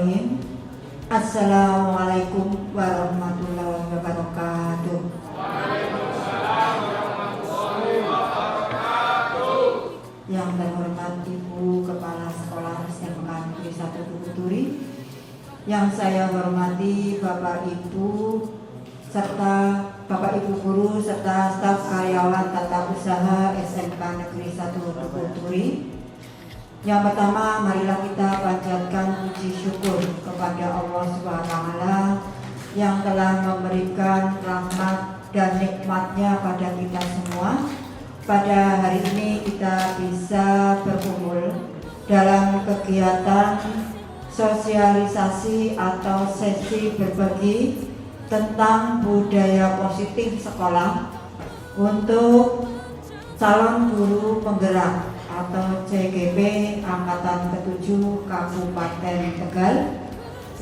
Bismillahirrahmanirrahim. Assalamualaikum warahmatullahi wabarakatuh. Waalaikumsalam warahmatullahi wabarakatuh. Yang terhormat Ibu Kepala Sekolah SMK Negeri 1 Bukuturi, yang saya hormati Bapak Ibu serta Bapak Ibu guru serta staf karyawan tata usaha SMK Negeri 1 Bukuturi. Yang pertama, marilah kita panjatkan puji syukur kepada Allah SWT yang telah memberikan rahmat dan nikmatnya pada kita semua. Pada hari ini kita bisa berkumpul dalam kegiatan sosialisasi atau sesi berbagi tentang budaya positif sekolah untuk calon guru penggerak atau CGP Angkatan ke-7 Kabupaten Tegal,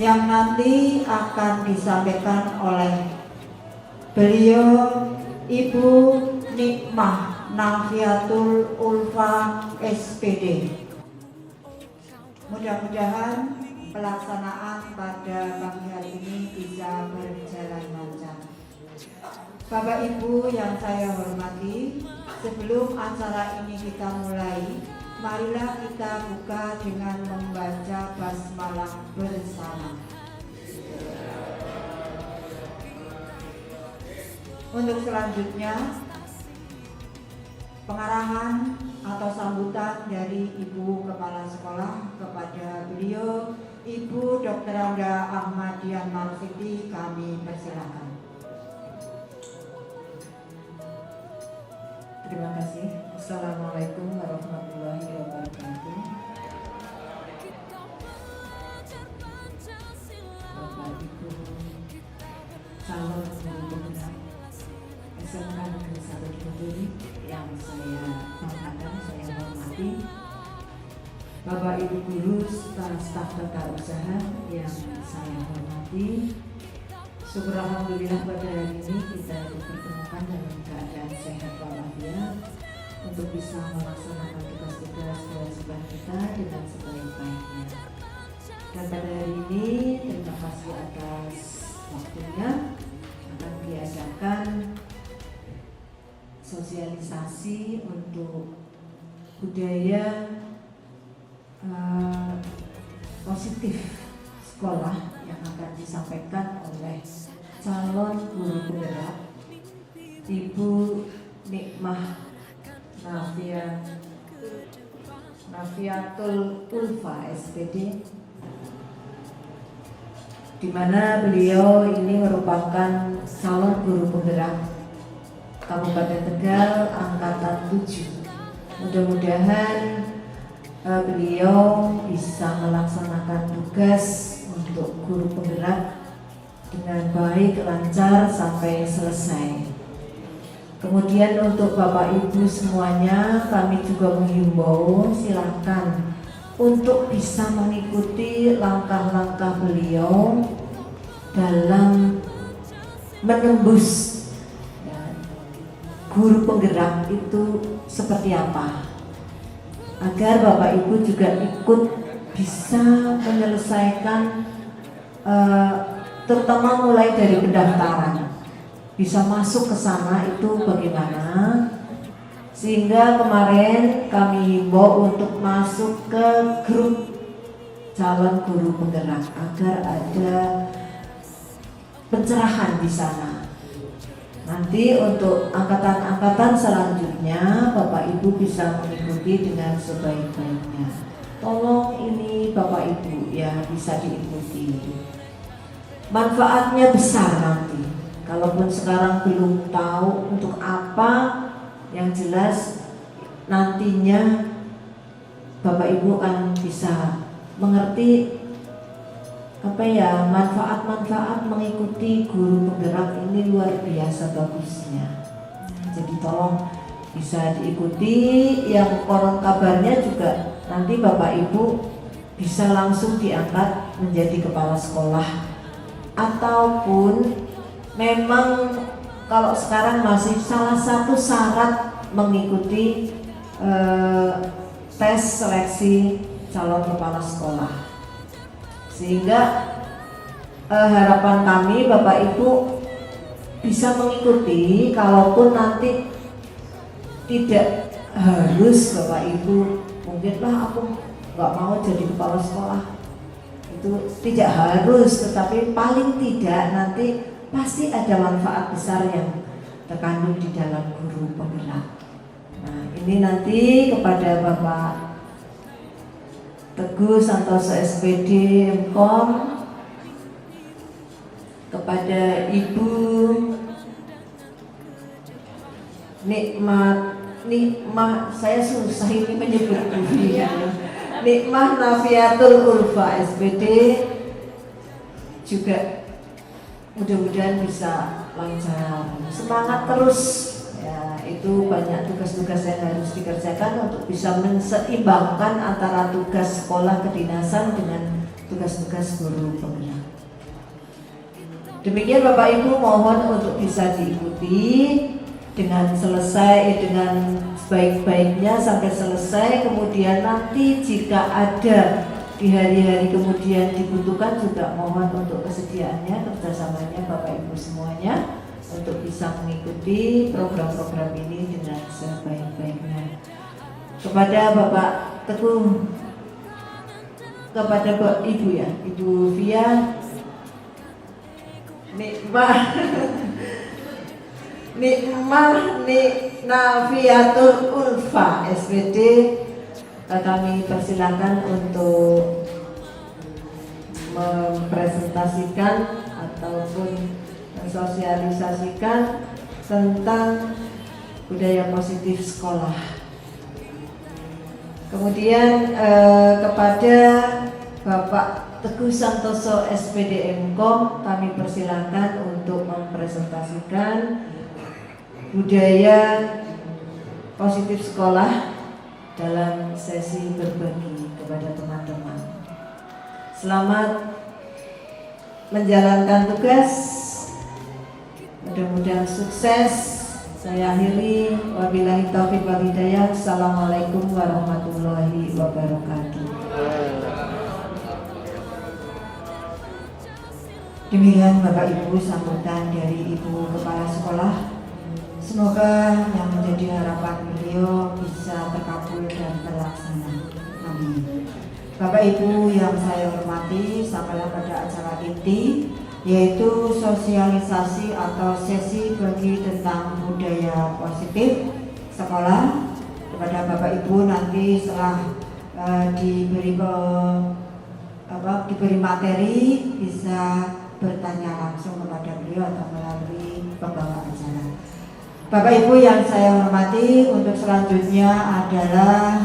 yang nanti akan disampaikan oleh beliau Ibu Nikmah Nafiatul Ulfa SPD. Mudah-mudahan pelaksanaan pada pagi hari ini bisa berjalan lancar. Bapak Ibu yang saya hormati, sebelum acara ini kita mulai, marilah kita buka dengan membaca basmalah bersama. Untuk selanjutnya, pengarahan atau sambutan dari Ibu Kepala Sekolah kepada beliau Ibu Dr. Anda Ahmadian Marsiti, kami persilakan. Terima kasih. Assalamualaikum warahmatullahi wabarakatuh. Bapak Ibu calon guru penggerak SMK Negeri 1 Bukuturi yang saya banggakan, saya hormati, Bapak Ibu guru serta staf tata usaha yang saya hormati. Syukur alhamdulillah pada hari ini kita dipertemukan dalam keadaan sehat walafiat untuk bisa melaksanakan tugas-tugas kewajiban kita dengan sebaik-baiknya. Dan pada hari ini terima kasih atas waktunya, akan diadakan sosialisasi untuk budaya positif sekolah yang akan disampaikan oleh calon guru penggerak Ibu Nikmah Nafiatul Ulfa SPD, di mana beliau ini merupakan calon guru penggerak Kabupaten Tegal Angkatan 7. Mudah-mudahan beliau bisa melaksanakan tugas untuk guru penggerak dengan baik, lancar sampai selesai. Kemudian untuk Bapak Ibu semuanya, kami juga menghimbau silakan untuk bisa mengikuti langkah-langkah beliau dalam menembus guru penggerak itu seperti apa, agar Bapak Ibu juga ikut bisa menyelesaikan terutama mulai dari pendaftaran, bisa masuk ke sana itu bagaimana, sehingga kemarin kami himbau untuk masuk ke grup calon guru penggerak agar ada pencerahan di sana. Nanti untuk angkatan-angkatan selanjutnya Bapak Ibu bisa mengikuti dengan sebaik-baiknya. Tolong ini Bapak Ibu ya bisa diikuti. Manfaatnya besar nanti. Kalaupun sekarang belum tahu untuk apa, yang jelas nantinya Bapak Ibu akan bisa mengerti manfaat-manfaat mengikuti guru penggerak ini luar biasa bagusnya. Jadi tolong bisa diikuti. Yang konon kabarnya juga nanti Bapak Ibu bisa langsung diangkat menjadi kepala sekolah, ataupun memang kalau sekarang masih salah satu syarat mengikuti tes seleksi calon kepala sekolah. sehingga harapan kami Bapak Ibu bisa mengikuti, kalaupun nanti tidak harus Bapak Ibu, mungkinlah aku nggak mau jadi kepala sekolah, itu tidak harus, tetapi paling tidak nanti pasti ada manfaat besar yang terkandung di dalam guru penggerak. Nah, ini nanti kepada Bapak Teguh Santoso SPD MKOM, kepada Ibu Nikmah, saya susah ini menyebut ya. Nikmah Nafiatul Ulfa SPD, juga mudah-mudahan bisa lancar, semangat terus ya. Itu banyak tugas-tugas yang harus dikerjakan untuk bisa menseimbangkan antara tugas sekolah kedinasan dengan tugas-tugas guru penggerak. Demikian Bapak Ibu, mohon untuk bisa diikuti dengan selesai, dengan sebaik-baiknya sampai selesai. Kemudian nanti jika ada di hari-hari kemudian dibutuhkan, juga mohon untuk kesediaannya, kerjasamanya Bapak Ibu semuanya untuk bisa mengikuti program-program ini dengan sebaik-baiknya. Kepada Bapak Teguh, kepada Ibu ya, Ibu Via Nikmah Nafiatul Ulfa SPD, kami persilakan untuk mempresentasikan ataupun mensosialisasikan tentang budaya positif sekolah. Kemudian kepada Bapak Teguh Santoso SPD MKOM, kami persilakan untuk mempresentasikan budaya positif sekolah dalam sesi berbagi kepada teman-teman. Selamat menjalankan tugas, mudah-mudahan sukses. Saya akhiri, wabillahi taufiq wal hidayah. Assalamualaikum warahmatullahi wabarakatuh. Demikian Bapak Ibu sambutan dari Ibu Kepala Sekolah. Semoga yang menjadi harapan beliau bisa terkabul dan terlaksana. Amin. Bapak Ibu yang saya hormati, sampailah pada acara inti, yaitu sosialisasi atau sesi bagi tentang budaya positif sekolah. Kepada Bapak Ibu nanti setelah diberi materi bisa bertanya langsung kepada beliau atau melalui pembawa acara. Bapak Ibu yang saya hormati, untuk selanjutnya adalah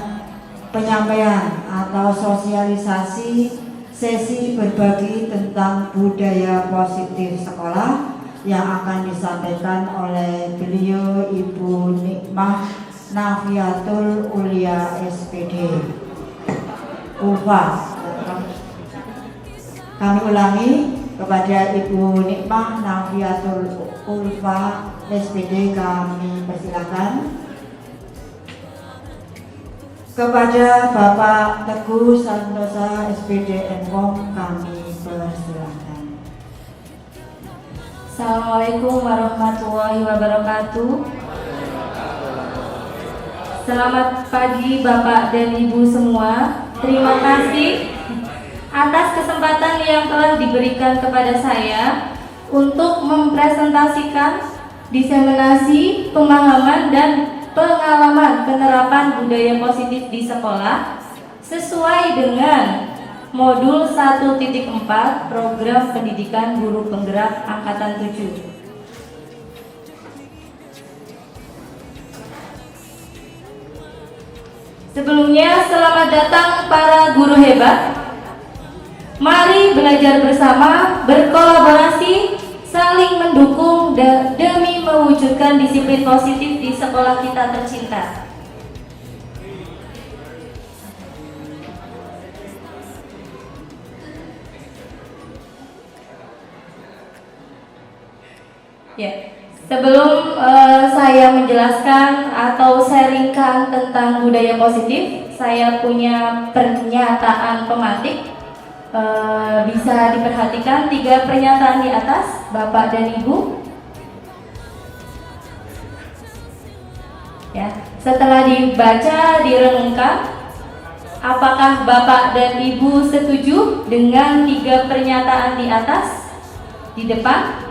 penyampaian atau sosialisasi sesi berbagi tentang budaya positif sekolah yang akan disampaikan oleh beliau Ibu Nikmah Nafiatul Ulia SPD UFA. Kami ulangi, kepada Ibu Nikmah Nafiatul Ulfa SPD kami persilakan. Kepada Bapak Teguh Santosa SPD MKOM kami persilakan. Assalamualaikum warahmatullahi wabarakatuh. Selamat pagi Bapak dan Ibu semua. Terima kasih atas kesempatan yang telah diberikan kepada saya untuk mempresentasikan diseminasi pemahaman dan pengalaman penerapan budaya positif di sekolah sesuai dengan modul 1.4 program pendidikan guru penggerak angkatan 7. Sebelumnya, selamat datang para guru hebat. Mari belajar bersama, berkolaborasi, saling mendukung demi mewujudkan disiplin positif di sekolah kita tercinta. Ya, sebelum saya menjelaskan atau sharingkan tentang budaya positif, saya punya pernyataan pemantik. bisa diperhatikan 3 pernyataan di atas, Bapak dan Ibu. Ya, setelah dibaca, direnungkan, apakah Bapak dan Ibu setuju dengan 3 pernyataan di atas di depan?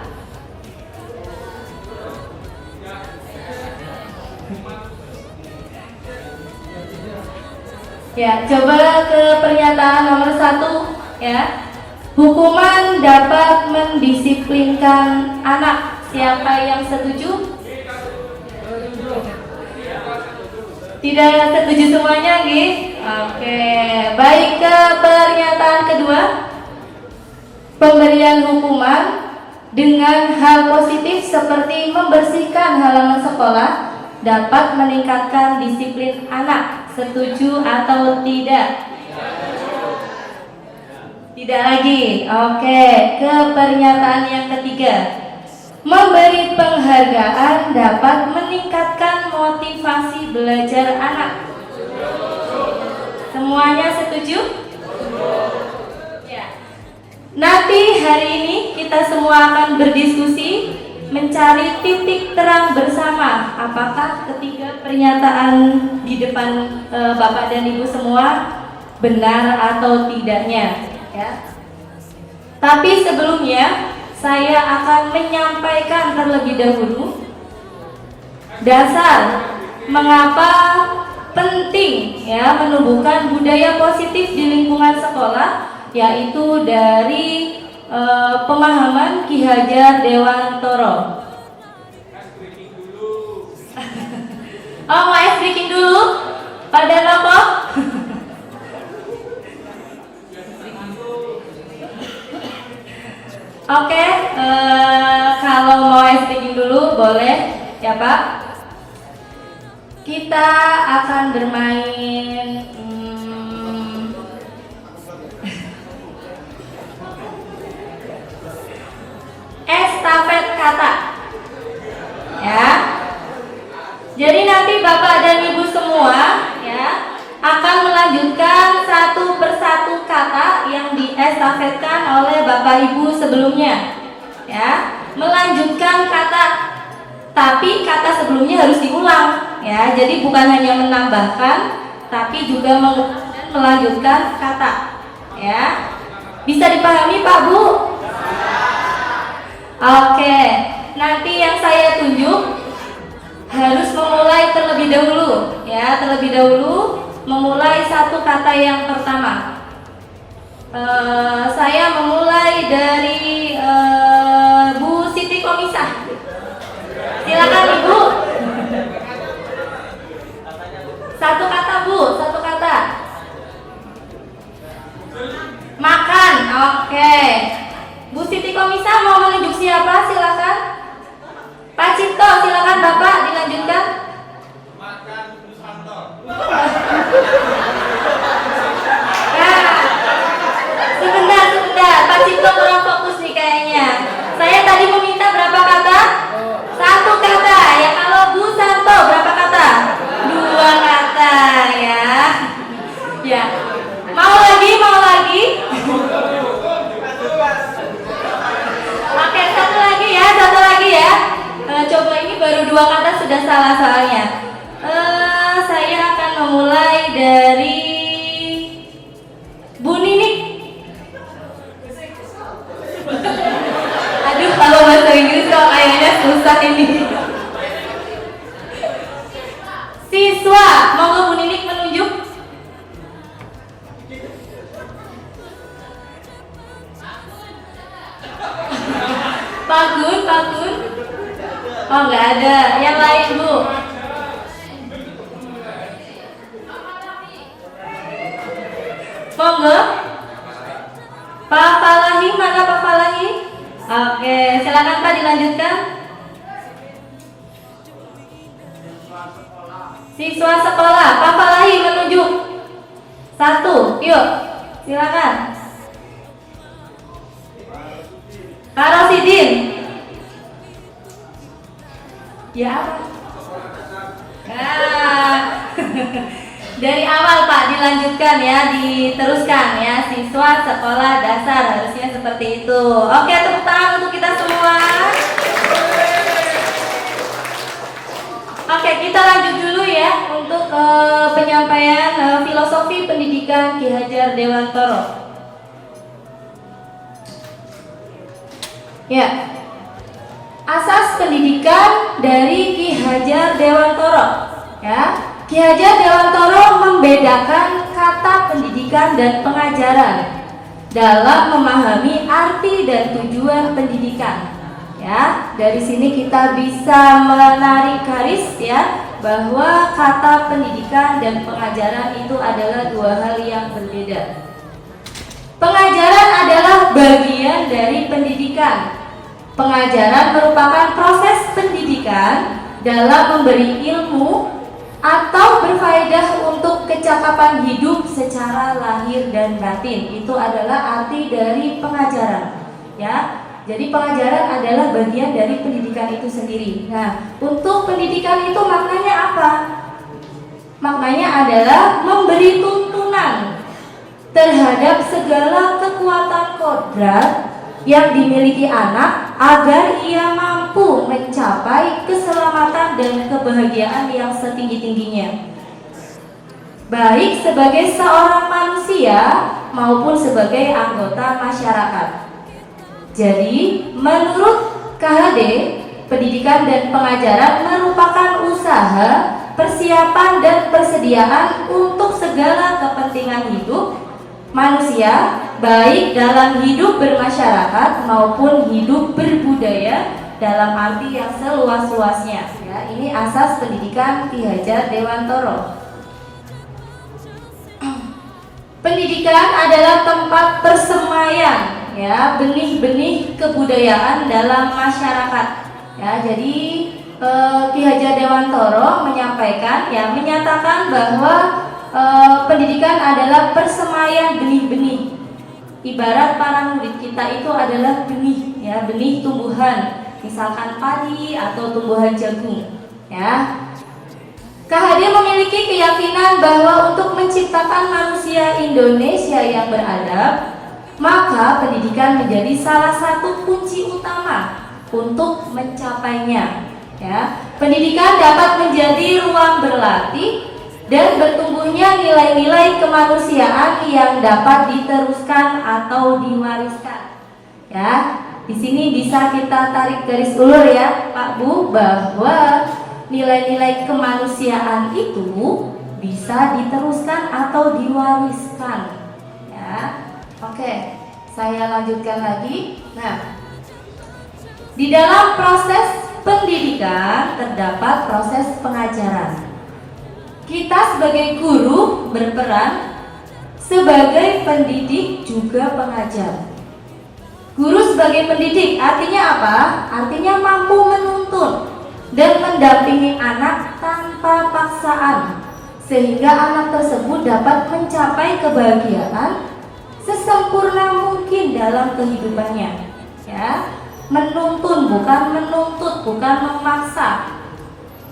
Ya, coba ke pernyataan nomor 1 ya. Hukuman dapat mendisiplinkan anak. Siapa yang setuju? Tidak setuju semuanya, Nggih? Oke, baik, ke pernyataan kedua. Pemberian hukuman dengan hal positif seperti membersihkan halaman sekolah dapat meningkatkan disiplin anak. Setuju atau tidak? Tidak lagi. Oke, ke pernyataan yang ketiga. Memberi penghargaan dapat meningkatkan motivasi belajar anak. Semuanya setuju? Ya. Nanti hari ini kita semua akan berdiskusi, mencari titik terang bersama apakah ketiga pernyataan di depan Bapak dan Ibu semua benar atau tidaknya, ya. Tapi sebelumnya saya akan menyampaikan terlebih dahulu dasar mengapa penting ya menumbuhkan budaya positif di lingkungan sekolah, yaitu dari pemahaman Ki Hajar Dewantoro. Oh, mau ice breaking dulu? Pada rokok? Oke, kalau mau ice breaking dulu boleh ya Pak. Kita akan bermain estafet kata, ya. Jadi nanti Bapak dan Ibu semua, ya, akan melanjutkan satu persatu kata yang diestafetkan oleh Bapak Ibu sebelumnya, ya. Melanjutkan kata, tapi kata sebelumnya harus diulang, ya. Jadi bukan hanya menambahkan, tapi juga mengulang dan melanjutkan kata, ya. Bisa dipahami Pak Bu? Oke, nanti yang saya tunjuk harus memulai terlebih dahulu, ya, terlebih dahulu memulai satu kata yang pertama. Saya memulai dari Bu Siti Komisah. Silakan Ibu. Satu kata Bu, satu kata. Makan, oke. Bu Siti Komisah mau menunjuk siapa? Silakan. Pak Cipto, silakan Bapak dilanjutkan. Makan Susanto. Nah, sebentar. Pak Cipto kurang fokus nih kayaknya. Saya tadi meminta berapa kata? Satu kata. Ya kalau Bu Santo berapa kata? 2 kata, ya. Ya. Mau lagi? Oke, satu lagi ya. Coba ini baru 2 kata sudah salah soalnya. Saya akan memulai dari Bu Ninik. Aduh, kalau bahasa Inggris kok kayaknya susah ini. Siswa, monggo Bu Ninik menunjuk. Pak Gun. Oh, nggak ada. Yang lain Bu. Monggo. Pak Falahi, mana Pak Falahi? Oke, silakan Pak dilanjutkan. Siswa sekolah, Pak Falahi menunjuk. 1, yuk, silakan. Pak Rosidin. Ya. Nah. Dari awal Pak dilanjutkan ya, diteruskan ya, siswa sekolah dasar harusnya seperti itu. Oke, tepuk tangan untuk kita semua. Oke, kita lanjut dulu ya untuk penyampaian filosofi pendidikan Ki Hajar Dewantoro. Ya, asas pendidikan dari Ki Hajar Dewantoro. Ya, Ki Hajar Dewantoro membedakan kata pendidikan dan pengajaran dalam memahami arti dan tujuan pendidikan. Ya, dari sini kita bisa menarik garis ya bahwa kata pendidikan dan pengajaran itu adalah dua hal yang berbeda. Pengajaran adalah bagian dari pendidikan. Pengajaran merupakan proses pendidikan dalam memberi ilmu atau berfaedah untuk kecakapan hidup secara lahir dan batin. Itu adalah arti dari pengajaran. Ya, jadi pengajaran adalah bagian dari pendidikan itu sendiri. Nah, untuk pendidikan itu maknanya apa? Maknanya adalah memberi tuntunan terhadap segala kekuatan kodrat yang dimiliki anak agar ia mampu mencapai keselamatan dan kebahagiaan yang setinggi-tingginya, baik sebagai seorang manusia maupun sebagai anggota masyarakat. Jadi, menurut KHD, pendidikan dan pengajaran merupakan usaha, persiapan dan persediaan untuk segala kepentingan hidup manusia, baik dalam hidup bermasyarakat maupun hidup berbudaya dalam arti yang seluas-luasnya. Ya, ini asas pendidikan Ki Hajar Dewantoro. Pendidikan adalah tempat persemaian ya benih-benih kebudayaan dalam masyarakat. Ya, jadi Ki Hajar Dewantoro menyampaikan ya menyatakan bahwa pendidikan adalah persemaian benih-benih. Ibarat para murid kita itu adalah benih ya, benih tumbuhan, misalkan padi atau tumbuhan jagung ya. KHD memiliki keyakinan bahwa untuk menciptakan manusia Indonesia yang beradab, maka pendidikan menjadi salah satu kunci utama untuk mencapainya. Ya, pendidikan dapat menjadi ruang berlatih dan bertumbuhnya nilai-nilai kemanusiaan yang dapat diteruskan atau diwariskan. Ya, di sini bisa kita tarik garis ulur ya, Pak Bu, bahwa nilai-nilai kemanusiaan itu bisa diteruskan atau diwariskan. Ya, oke, saya lanjutkan lagi. Nah, di dalam proses pendidikan terdapat proses pengajaran. Kita sebagai guru berperan sebagai pendidik juga pengajar. Guru sebagai pendidik artinya apa? Artinya mampu menuntun dan mendampingi anak tanpa paksaan sehingga anak tersebut dapat mencapai kebahagiaan sesempurna mungkin dalam kehidupannya. Ya, menuntun bukan menuntut, bukan memaksa.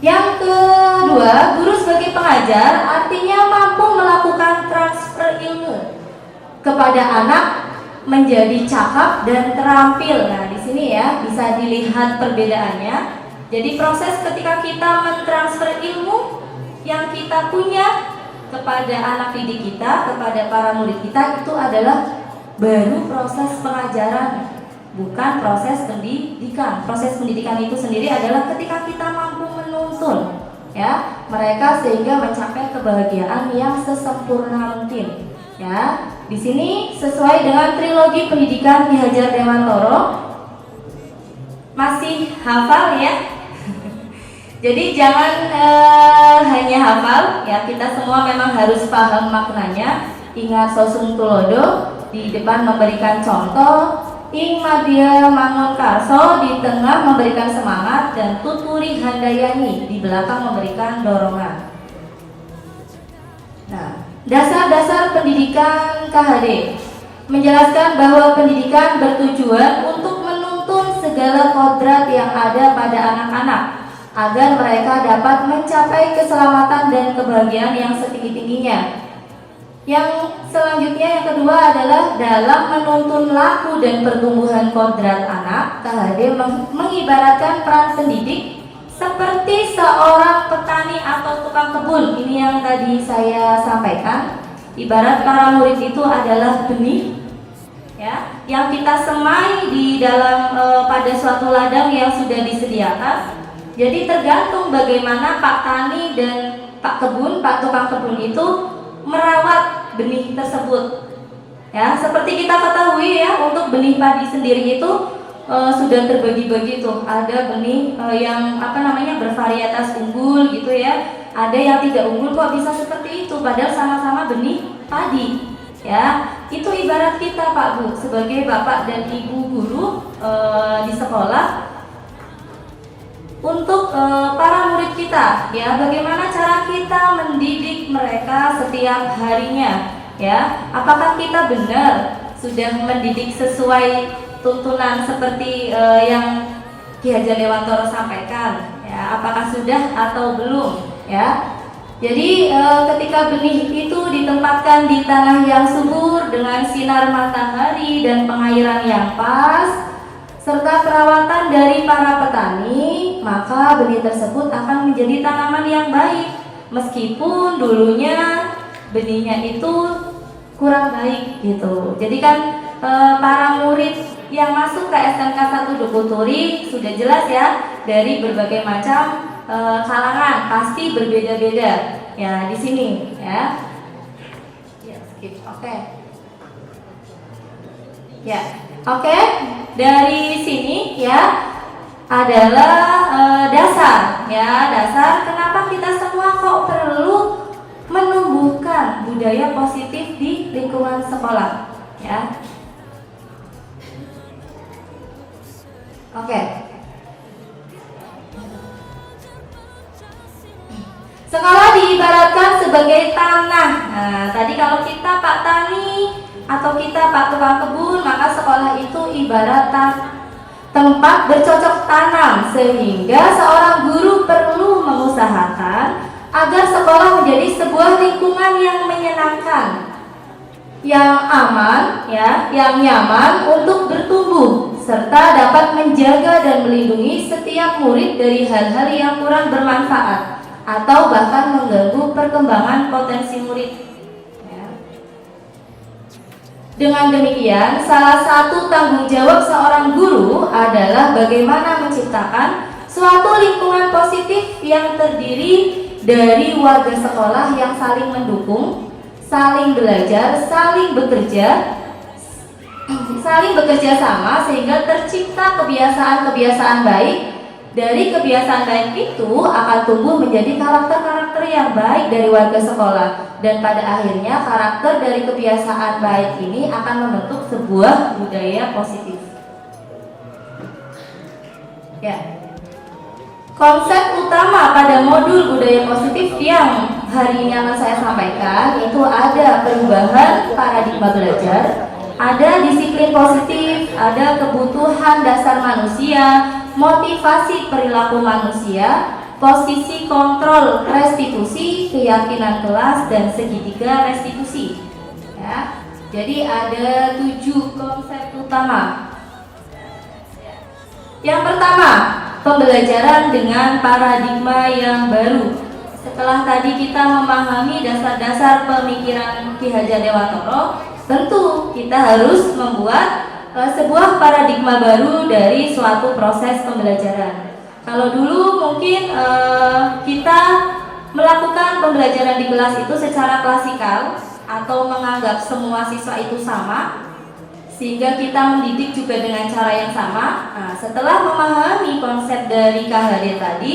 Yang kedua, guru sebagai pengajar artinya mampu melakukan transfer ilmu kepada anak menjadi cakap dan terampil. Nah, di sini ya bisa dilihat perbedaannya. Jadi proses ketika kita mentransfer ilmu yang kita punya kepada anak didik kita, kepada para murid kita, itu adalah baru proses pengajaran, bukan proses pendidikan. Proses pendidikan itu sendiri adalah ketika kita mampu menuntun ya mereka sehingga mencapai kebahagiaan yang sesempurna mungkin. Ya, di sini sesuai dengan trilogi pendidikan Ki Hajar Dewantoro. Masih hafal ya? Jadi jangan hanya hafal ya, kita semua memang harus paham maknanya. Ingat Sosun Tulodo, di depan memberikan contoh, Ing Madya Mangun Karso di tengah memberikan semangat, dan Tuturi Handayani di belakang memberikan dorongan. Nah, dasar-dasar pendidikan KHD menjelaskan bahwa pendidikan bertujuan untuk menuntun segala kodrat yang ada pada anak-anak agar mereka dapat mencapai keselamatan dan kebahagiaan yang setinggi-tingginya. Yang selanjutnya, yang kedua adalah dalam menuntun laku dan pertumbuhan kodrat anak, KHD mengibaratkan peran pendidik seperti seorang petani atau tukang kebun. Ini yang tadi saya sampaikan. Ibarat para murid itu adalah benih, ya, yang kita semai di dalam pada suatu ladang yang sudah disediakan. Jadi tergantung bagaimana Pak Tani dan Pak Kebun, Pak tukang kebun itu merawat benih tersebut. Ya, seperti kita ketahui ya, untuk benih padi sendiri itu sudah terbagi-bagi tuh. Ada benih yang bervarietas unggul gitu ya. Ada yang tidak unggul, kok bisa seperti itu padahal sama-sama benih padi. Ya, itu ibarat kita Pak Bu sebagai bapak dan ibu guru di sekolah untuk para murid kita, ya, bagaimana cara kita mendidik mereka setiap harinya, ya, apakah kita benar sudah mendidik sesuai tuntunan seperti yang Ki Hajar Dewantoro sampaikan, ya, apakah sudah atau belum, ya. Jadi ketika benih itu ditempatkan di tanah yang subur dengan sinar matahari dan pengairan yang pas serta perawatan dari para petani, maka benih tersebut akan menjadi tanaman yang baik meskipun dulunya benihnya itu kurang baik gitu. Jadi kan para murid yang masuk ke SMK 1 Dukuh Turi sudah jelas ya, dari berbagai macam kalangan, pasti berbeda-beda ya di sini ya. Ya, skip. Oke. Ya. Oke, dari sini ya adalah dasar ya, dasar kenapa kita semua kok perlu menumbuhkan budaya positif di lingkungan sekolah ya. Oke. Sekolah diibaratkan sebagai tanah. Nah, tadi kalau kita Pak Tani atau kita Pak tukang kebun, maka sekolah itu ibarat tempat bercocok tanam, sehingga seorang guru perlu mengusahakan agar sekolah menjadi sebuah lingkungan yang menyenangkan, yang aman, ya, yang nyaman untuk bertumbuh, serta dapat menjaga dan melindungi setiap murid dari hal-hal yang kurang bermanfaat atau bahkan mengganggu perkembangan potensi murid. Dengan demikian, salah satu tanggung jawab seorang guru adalah bagaimana menciptakan suatu lingkungan positif yang terdiri dari warga sekolah yang saling mendukung, saling belajar, saling bekerja sama sehingga tercipta kebiasaan-kebiasaan baik. Dari kebiasaan baik itu akan tumbuh menjadi karakter-karakter yang baik dari warga sekolah, dan pada akhirnya karakter dari kebiasaan baik ini akan membentuk sebuah budaya positif. Ya. Konsep utama pada modul budaya positif yang hari ini akan saya sampaikan itu ada perubahan paradigma belajar, ada disiplin positif, ada kebutuhan dasar manusia, motivasi perilaku manusia, posisi kontrol restitusi, keyakinan kelas, dan segitiga restitusi. Ya, jadi ada 7 konsep utama. Yang pertama, pembelajaran dengan paradigma yang baru. Setelah tadi kita memahami dasar-dasar pemikiran Ki Hajar Dewantoro, tentu kita harus membuat sebuah paradigma baru dari suatu proses pembelajaran. Kalau dulu mungkin kita melakukan pembelajaran di kelas itu secara klasikal atau menganggap semua siswa itu sama, sehingga kita mendidik juga dengan cara yang sama. Nah, setelah memahami konsep dari KHD tadi,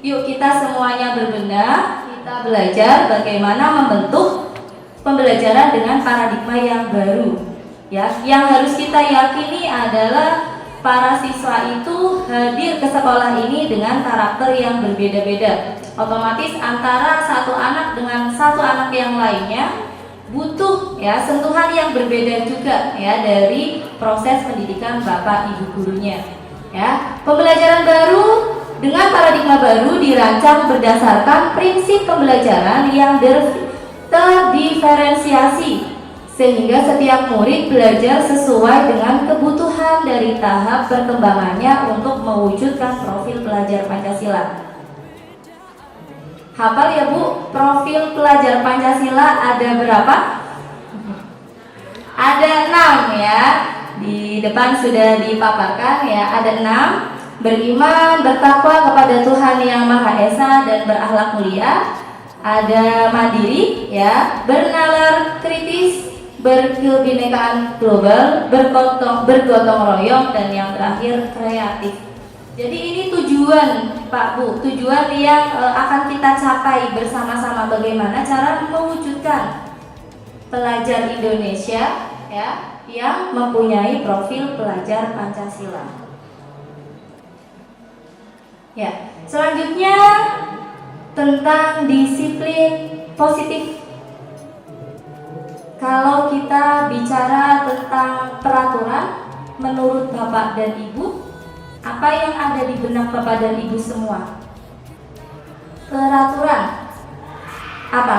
yuk kita semuanya berbenah, kita belajar bagaimana membentuk pembelajaran dengan paradigma yang baru. Ya, yang harus kita yakini adalah para siswa itu hadir ke sekolah ini dengan karakter yang berbeda-beda. Otomatis antara satu anak dengan satu anak yang lainnya butuh ya sentuhan yang berbeda juga ya dari proses pendidikan Bapak Ibu gurunya. Ya, pembelajaran baru dengan paradigma baru dirancang berdasarkan prinsip pembelajaran yang terdiferensiasi, sehingga setiap murid belajar sesuai dengan kebutuhan dari tahap perkembangannya untuk mewujudkan profil pelajar Pancasila. Hafal ya Bu, profil pelajar Pancasila ada berapa? Ada 6 ya. Di depan sudah dipaparkan ya, ada 6. Beriman, bertakwa kepada Tuhan Yang Maha Esa dan berakhlak mulia. Ada mandiri ya, bernalar kritis, berkebinekaan global, bergotong royong, dan yang terakhir kreatif. Jadi ini tujuan Pak Bu, tujuan yang akan kita capai bersama-sama, bagaimana cara mewujudkan pelajar Indonesia ya yang mempunyai profil pelajar Pancasila. Ya, selanjutnya tentang disiplin positif. Kalau kita bicara tentang peraturan, menurut Bapak dan Ibu, apa yang ada di benak Bapak dan Ibu semua? Peraturan apa?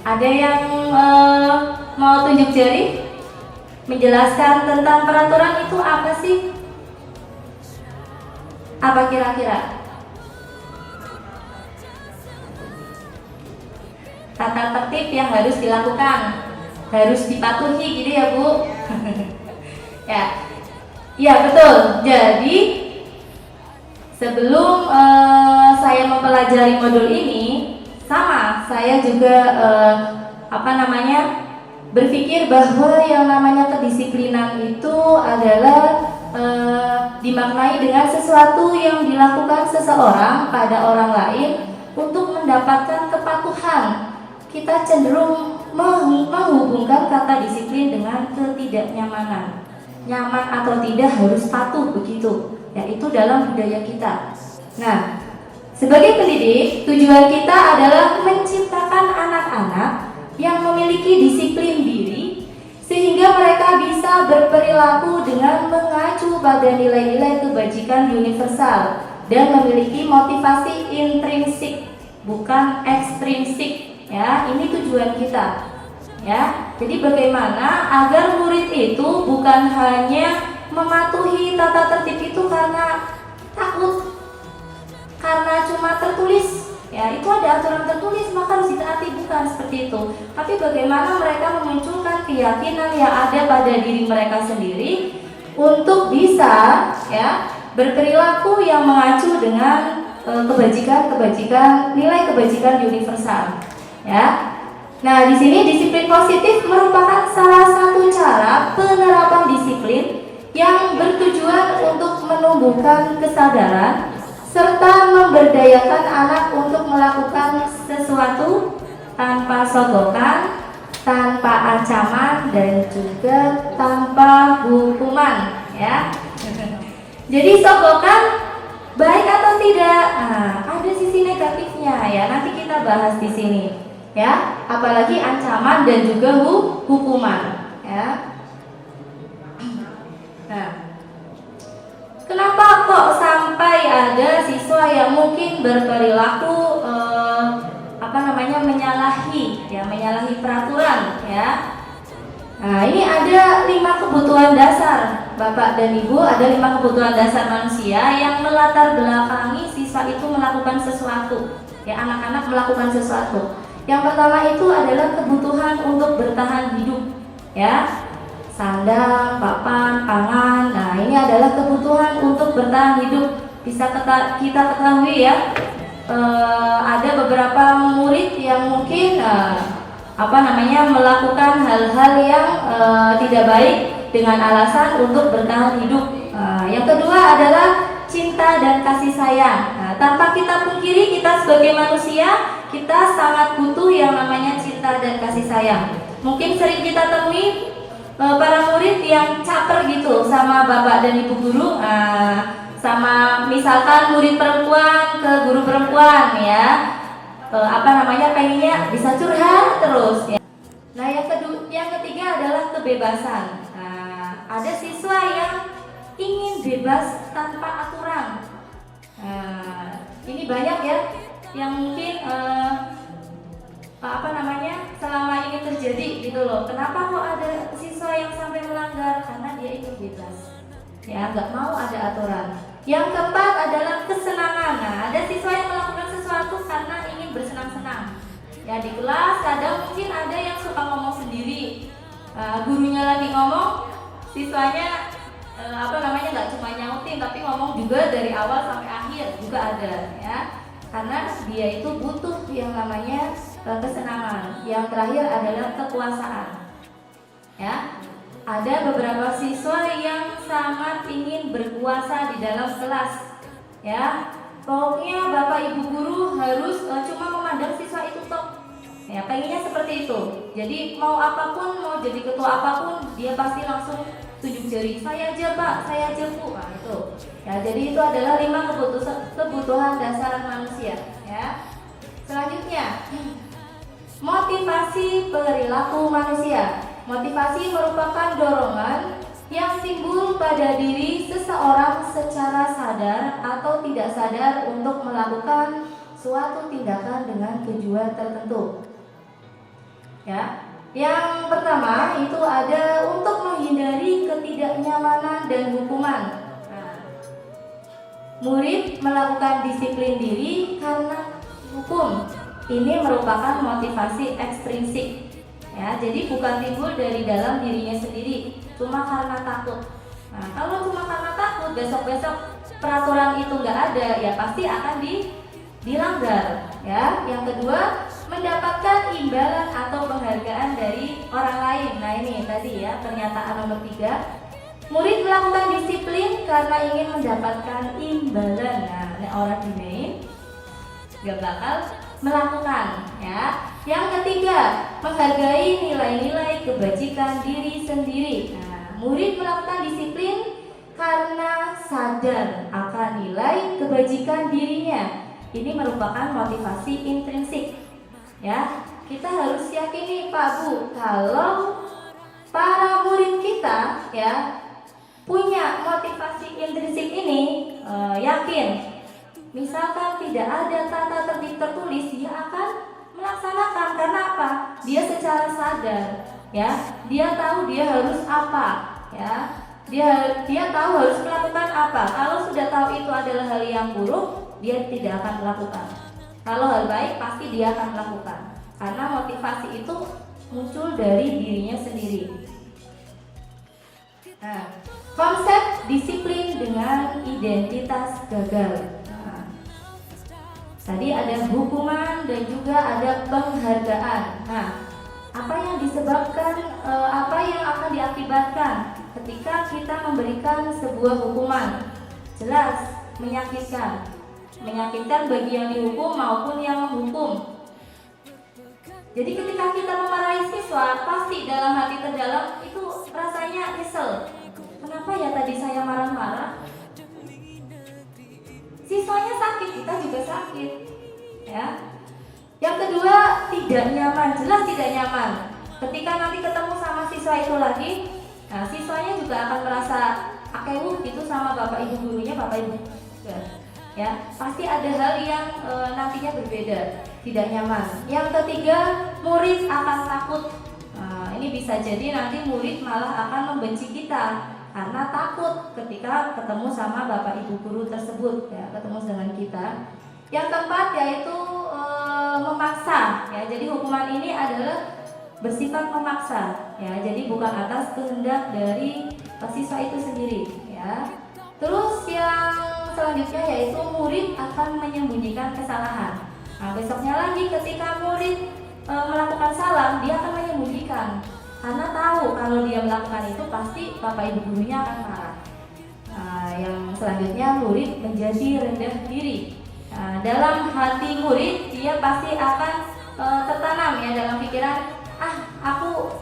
Ada yang mau tunjuk jari? Menjelaskan tentang peraturan itu apa sih? Apa kira-kira? Tata tertib yang harus dilakukan, harus dipatuhi gitu ya Bu. Ya betul. Jadi sebelum saya mempelajari modul ini, saya juga berpikir bahwa yang namanya kedisiplinan itu adalah dimaknai dengan sesuatu yang dilakukan seseorang pada orang lain untuk mendapatkan kepatuhan. Kita cenderung menghubungkan kata disiplin dengan ketidaknyamanan. Nyaman atau tidak harus patuh begitu, yaitu dalam budaya kita. Nah, sebagai pendidik, tujuan kita adalah menciptakan anak-anak yang memiliki disiplin diri, sehingga mereka bisa berperilaku dengan mengacu pada nilai-nilai kebajikan universal dan memiliki motivasi intrinsik, bukan ekstrinsik. Ya, ini tujuan kita. Ya, jadi bagaimana agar murid itu bukan hanya mematuhi tata tertib itu karena takut, karena cuma tertulis. Ya, itu ada aturan tertulis maka harus ditaati, bukan seperti itu. Tapi bagaimana mereka memunculkan keyakinan yang ada pada diri mereka sendiri untuk bisa ya berperilaku yang mengacu dengan kebajikan, nilai kebajikan universal. Ya. Nah, di sini disiplin positif merupakan salah satu cara penerapan disiplin yang bertujuan untuk menumbuhkan kesadaran serta memberdayakan anak untuk melakukan sesuatu tanpa sogokan, tanpa ancaman, dan juga tanpa hukuman. Ya. Jadi sogokan baik atau tidak? Nah, ada sisi negatifnya ya. Nanti kita bahas di sini. Ya, apalagi ancaman dan juga hukuman. Ya. Nah, kenapa kok sampai ada siswa yang mungkin berperilaku menyalahi peraturan ya? Nah, ini ada 5 kebutuhan dasar Bapak dan Ibu, ada 5 kebutuhan dasar manusia yang melatar belakangi siswa itu melakukan sesuatu. Ya, anak-anak melakukan sesuatu. Yang pertama itu adalah kebutuhan untuk bertahan hidup, ya, sandang, papan, pangan. Nah, ini adalah kebutuhan untuk bertahan hidup. Bisa kita ketahui ya, ada beberapa murid yang mungkin melakukan hal-hal yang tidak baik dengan alasan untuk bertahan hidup. Yang kedua adalah cinta dan kasih sayang. Nah, tanpa kita pungkiri, kita sebagai manusia kita sangat butuh yang namanya cinta dan kasih sayang. Mungkin sering kita temui para murid yang caper gitu sama bapak dan ibu guru, sama misalkan murid perempuan ke guru perempuan ya, pengennya bisa curhat terus. Ya. Nah, yang ketiga adalah kebebasan. Nah, ada siswa yang ingin bebas tanpa aturan. Ini banyak ya yang mungkin selama ini terjadi gitu loh. Kenapa kok ada siswa yang sampai melanggar? Karena dia ikut bebas, ya nggak mau ada aturan. Yang keempat adalah kesenangan. Nah, ada siswa yang melakukan sesuatu karena ingin bersenang-senang. Ya di kelas kadang mungkin ada yang suka ngomong sendiri. Gurunya lagi ngomong, siswanya nggak cuma nyautin tapi ngomong juga dari awal sampai akhir juga ada ya. Karena dia itu butuh yang namanya kesenangan. Yang terakhir adalah kekuasaan. Ya, ada beberapa siswa yang sangat ingin berkuasa di dalam kelas. Ya, pokoknya bapak ibu guru harus cuma memandang siswa itu top. Ya, pengennya seperti itu. Jadi mau apapun, mau jadi ketua apapun, dia pasti langsung tunjuk jari. Saya aja pak, saya aja bu. Nah, itu. Ya, jadi itu adalah 5 kebutuhan dasar manusia. Ya. Selanjutnya, motivasi perilaku manusia. Motivasi merupakan dorongan yang timbul pada diri seseorang secara sadar atau tidak sadar untuk melakukan suatu tindakan dengan tujuan tertentu. Ya. Yang pertama itu ada untuk menghindari ketidaknyamanan dan hukuman. Murid melakukan disiplin diri karena hukum. Ini merupakan motivasi ekstrinsik. Ya, jadi bukan timbul dari dalam dirinya sendiri, cuma karena takut. Nah, kalau cuma karena takut, besok-besok peraturan itu nggak ada, ya pasti akan dilanggar. Ya, yang kedua, mendapatkan imbalan atau penghargaan dari orang lain. Nah ini tadi ya pernyataan nomor 3. Murid melakukan disiplin karena ingin mendapatkan imbalan. Nah, orang ini gak bakal melakukan ya. Yang ketiga, menghargai nilai-nilai kebajikan diri sendiri. Nah, murid melakukan disiplin karena sadar akan nilai kebajikan dirinya. Ini merupakan motivasi intrinsik. Ya, kita harus yakini Pak Bu, kalau para murid kita ya punya motivasi intrinsik ini, yakin. Misalkan tidak ada tata tertib tertulis, dia akan melaksanakan. Karena apa? Dia secara sadar, ya, dia tahu dia harus apa, ya, dia tahu harus melakukan apa. Kalau sudah tahu itu adalah hal yang buruk, dia tidak akan melakukan. Kalau hal baik pasti dia akan melakukan. Karena motivasi itu muncul dari dirinya sendiri. Nah, konsep disiplin dengan identitas gagal. Nah, tadi ada hukuman dan juga ada penghargaan. Nah, apa yang disebabkan, apa yang akan diakibatkan ketika kita memberikan sebuah hukuman? Jelas menyakitkan. Menyakitkan bagi yang dihukum maupun yang menghukum. Jadi ketika kita memarahi siswa, pasti dalam hati terdalam itu rasanya nyesel. Kenapa ya tadi saya marah-marah? Siswanya sakit, kita juga sakit. Ya. Yang kedua, tidak nyaman, jelas tidak nyaman. Ketika nanti ketemu sama siswa itu lagi, nah siswanya juga akan merasa akewuh gitu sama bapak ibu gurunya, bapak ibu. Ya, pasti ada hal yang nantinya berbeda, tidak nyaman. Yang ketiga, murid akan takut. Nah, ini bisa jadi nanti murid malah akan membenci kita karena takut ketika ketemu sama bapak ibu guru tersebut, ya, ketemu dengan kita. Yang keempat yaitu memaksa. Ya, jadi hukuman ini adalah bersifat memaksa. Ya, jadi bukan atas kehendak dari siswa itu sendiri. Ya. Terus yang selanjutnya yaitu murid akan menyembunyikan kesalahan. Nah, besoknya lagi ketika murid melakukan salah, dia akan menyembunyikan karena tahu kalau dia melakukan itu pasti bapak ibu gurunya akan marah. Nah, yang selanjutnya murid menjadi rendah diri. Nah, dalam hati murid dia pasti akan tertanam ya dalam pikiran, aku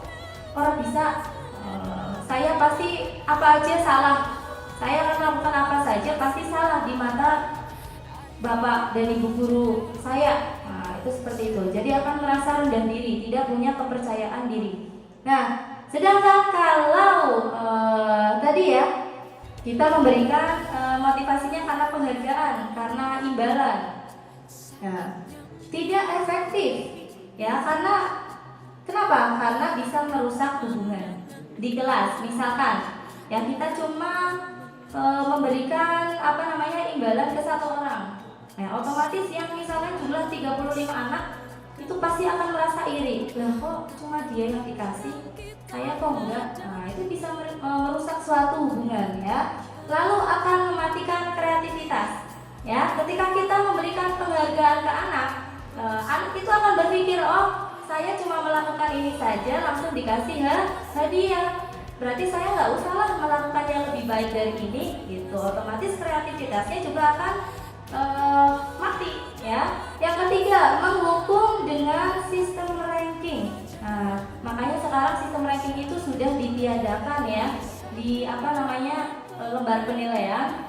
orang bisa, saya pasti apa aja salah. Saya akan melakukan apa saja pasti salah di mata bapak dan ibu guru saya. Nah, itu seperti itu. Jadi akan merasa rendah diri, tidak punya kepercayaan diri. Nah, sedangkan kalau tadi ya kita memberikan motivasinya karena penghargaan, karena imbalan. Ya, tidak efektif. Ya, karena kenapa? Karena bisa merusak hubungan di kelas. Misalkan ya kita cuma memberikan imbalan ke satu orang. Nah, otomatis yang misalnya jumlah 35 anak itu pasti akan merasa iri. Lah kok cuma dia yang dikasih, saya kok enggak? Nah, itu bisa merusak suatu hubungan ya. Lalu akan mematikan kreativitas. Ya, ketika kita memberikan penghargaan ke anak, anak itu akan berpikir, oh saya cuma melakukan ini saja langsung dikasih hadiah. Berarti saya nggak usah lah melakukan yang lebih baik dari ini, gitu. Otomatis kreativitasnya juga akan mati, ya. Yang ketiga, menghukum dengan sistem ranking. Nah, makanya sekarang sistem ranking itu sudah ditiadakan ya di lembar penilaian.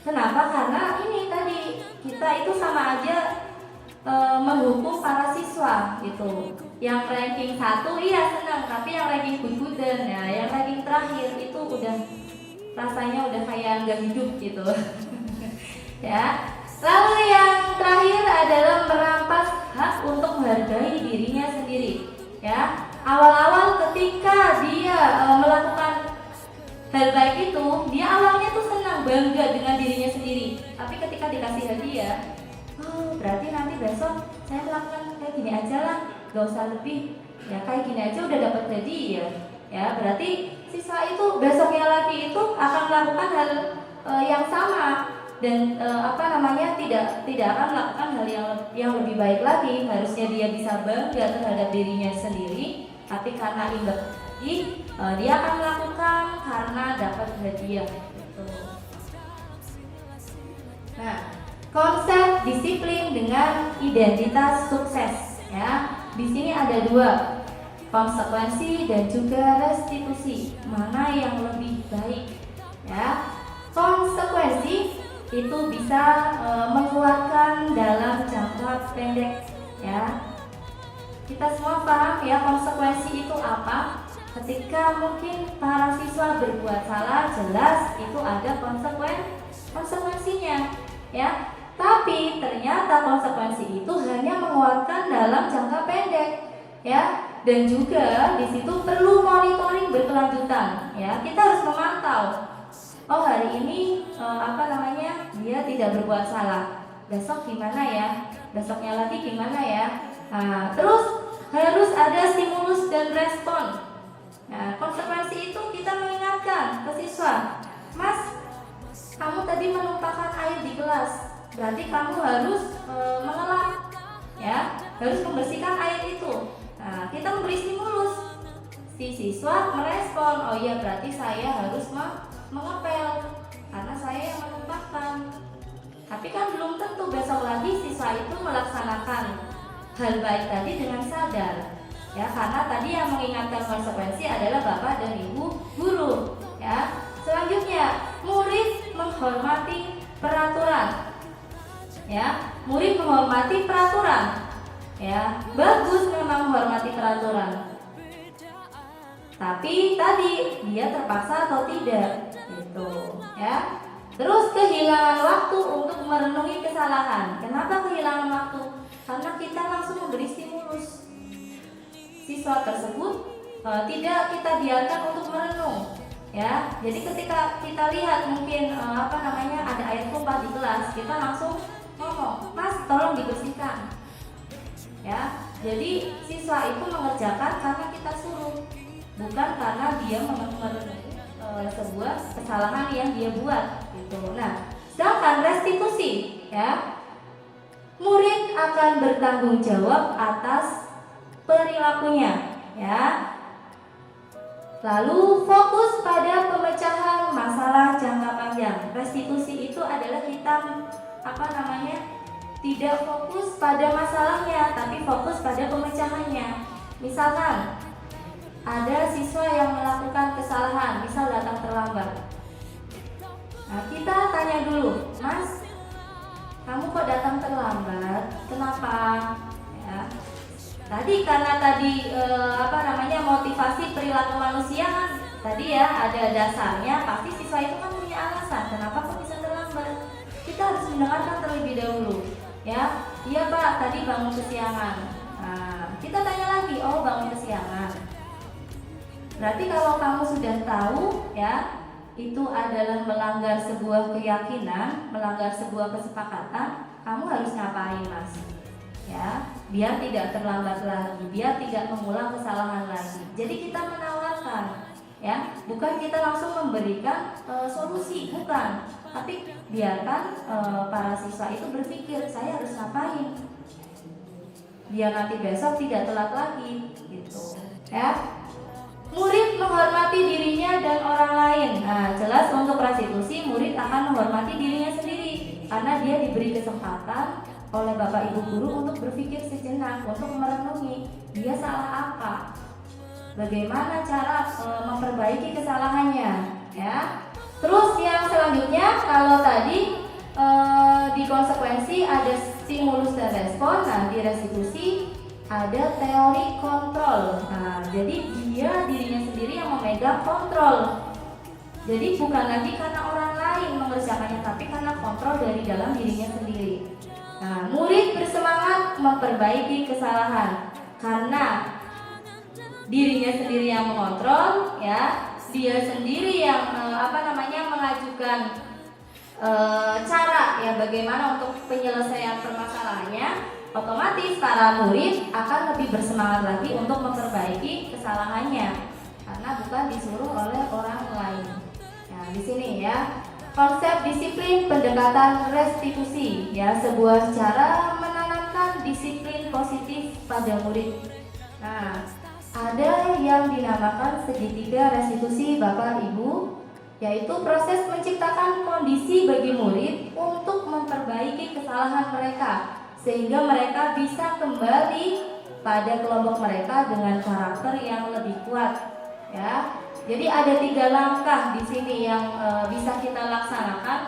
Kenapa? Karena ini tadi kita itu sama aja menghukum para siswa gitu. Yang ranking 1 iya senang, tapi yang ranking bud-budan ya, yang ranking terakhir itu udah rasanya udah kayak nggak hidup gitu. Ya. Lalu yang terakhir adalah merampas hak untuk menghargai dirinya sendiri. Ya. Awal-awal ketika dia melakukan hal baik itu, dia awalnya tuh senang, bangga dengan dirinya sendiri. Tapi ketika dikasih hadiah, oh berarti nanti besok saya melakukan kayak gini aja lah, gak usah lebih. Ya kayak gini aja udah dapat hadiah. Ya berarti siswa itu besoknya lagi itu akan melakukan hal yang sama dan tidak akan melakukan hal yang lebih baik lagi. Harusnya dia bisa bangga terhadap dirinya sendiri, tapi karena imbas dia akan melakukan karena dapat hadiah gitu. Nah, konsep disiplin dengan identitas sukses ya. Di sini ada dua, konsekuensi dan juga restitusi. Mana yang lebih baik ya? Konsekuensi itu bisa mengeluarkan dalam jangka pendek ya. Kita semua paham ya konsekuensi itu apa? Ketika mungkin para siswa berbuat salah, jelas itu ada konsekuensinya ya. Tapi ternyata konsekuensi itu hanya menguatkan dalam jangka pendek ya. Dan juga di situ perlu monitoring berkelanjutan ya. Kita harus memantau. Oh hari ini dia tidak berbuat salah. Besok gimana ya? Besoknya lagi gimana ya? Nah, terus harus ada stimulus dan respon. Nah, konsekuensi itu kita mengingatkan ke siswa, Mas, kamu tadi menumpahkan air di kelas, berarti kamu harus mengelap, ya, harus membersihkan air itu. Nah, kita memberi stimulus, si siswa merespon, oh iya berarti saya harus mengepel karena saya yang menumpahkan. Tapi kan belum tentu besok lagi siswa itu melaksanakan hal baik tadi dengan sadar. Ya, karena tadi yang mengingatkan konsekuensi adalah Bapak dan Ibu guru ya. Selanjutnya, murid menghormati peraturan. Ya, murid menghormati peraturan. Ya, bagus memang menghormati peraturan. Tapi tadi dia terpaksa atau tidak gitu, ya. Terus kehilangan waktu untuk merenungi kesalahan. Kenapa kehilangan waktu? Karena kita langsung memberi stimulus. Siswa tersebut tidak kita biarkan untuk merenung ya. Jadi ketika kita lihat mungkin ada air tumpah di kelas, kita langsung ngomong, Mas tolong dibersihkan ya. Jadi siswa itu mengerjakan karena kita suruh, bukan karena dia merenung sebuah kesalahan yang dia buat gitu. Nah, sedangkan restitusi ya, murid akan bertanggung jawab atas perilakunya ya. Lalu fokus pada pemecahan masalah jangka panjang. Restitusi itu adalah kita tidak fokus pada masalahnya, tapi fokus pada pemecahannya. Misalkan ada siswa yang melakukan kesalahan, misal datang terlambat. Nah, kita tanya dulu, Mas, kamu kok datang terlambat? Kenapa? Ya. Tadi karena motivasi perilaku manusia kan tadi ya ada dasarnya, pasti siswa itu kan punya alasan kenapa kok bisa terlambat. terlambat. Kita harus mendengarkan terlebih dahulu. Ya, iya Pak, tadi bangun kesiangan. Nah, kita tanya lagi, oh bangun kesiangan. Berarti kalau kamu sudah tahu, ya, itu adalah melanggar sebuah keyakinan, melanggar sebuah kesepakatan, kamu harus ngapain, Mas? Ya, biar tidak terlambat lagi, biar tidak mengulang kesalahan lagi. Jadi kita menawarkan, ya, bukan kita langsung memberikan solusi, bukan, tapi biarkan para siswa itu berpikir, saya harus ngapain, biar nanti besok tidak telat lagi, gitu, ya. Murid menghormati dirinya dan orang lain. Nah, jelas untuk restitusi, murid akan menghormati dirinya sendiri karena dia diberi kesempatan oleh Bapak Ibu guru untuk berpikir sejenak, untuk merenungi dia salah apa, bagaimana cara memperbaiki kesalahannya, ya. Terus yang selanjutnya, kalau tadi di konsekuensi ada stimulus dan respon, nah di restitusi ada teori kontrol. Nah, jadi dia dirinya sendiri yang memegang kontrol. Jadi bukan lagi karena orang lain mengerjakannya, tapi karena kontrol dari dalam dirinya sendiri. Nah, murid bersemangat memperbaiki kesalahan karena dirinya sendiri yang mengontrol, ya. Dia sendiri yang mengajukan cara, ya, bagaimana untuk penyelesaian permasalahannya. Otomatis para murid akan lebih bersemangat lagi untuk memperbaiki kesalahannya karena bukan disuruh oleh orang lain. Nah, di sini ya, konsep disiplin pendekatan restitusi, ya, sebuah cara menanamkan disiplin positif pada murid. Nah, ada yang dinamakan segitiga restitusi Bapak Ibu, yaitu proses menciptakan kondisi bagi murid untuk memperbaiki kesalahan mereka sehingga mereka bisa kembali pada kelompok mereka dengan karakter yang lebih kuat, ya. Jadi ada 3 langkah di sini yang bisa kita laksanakan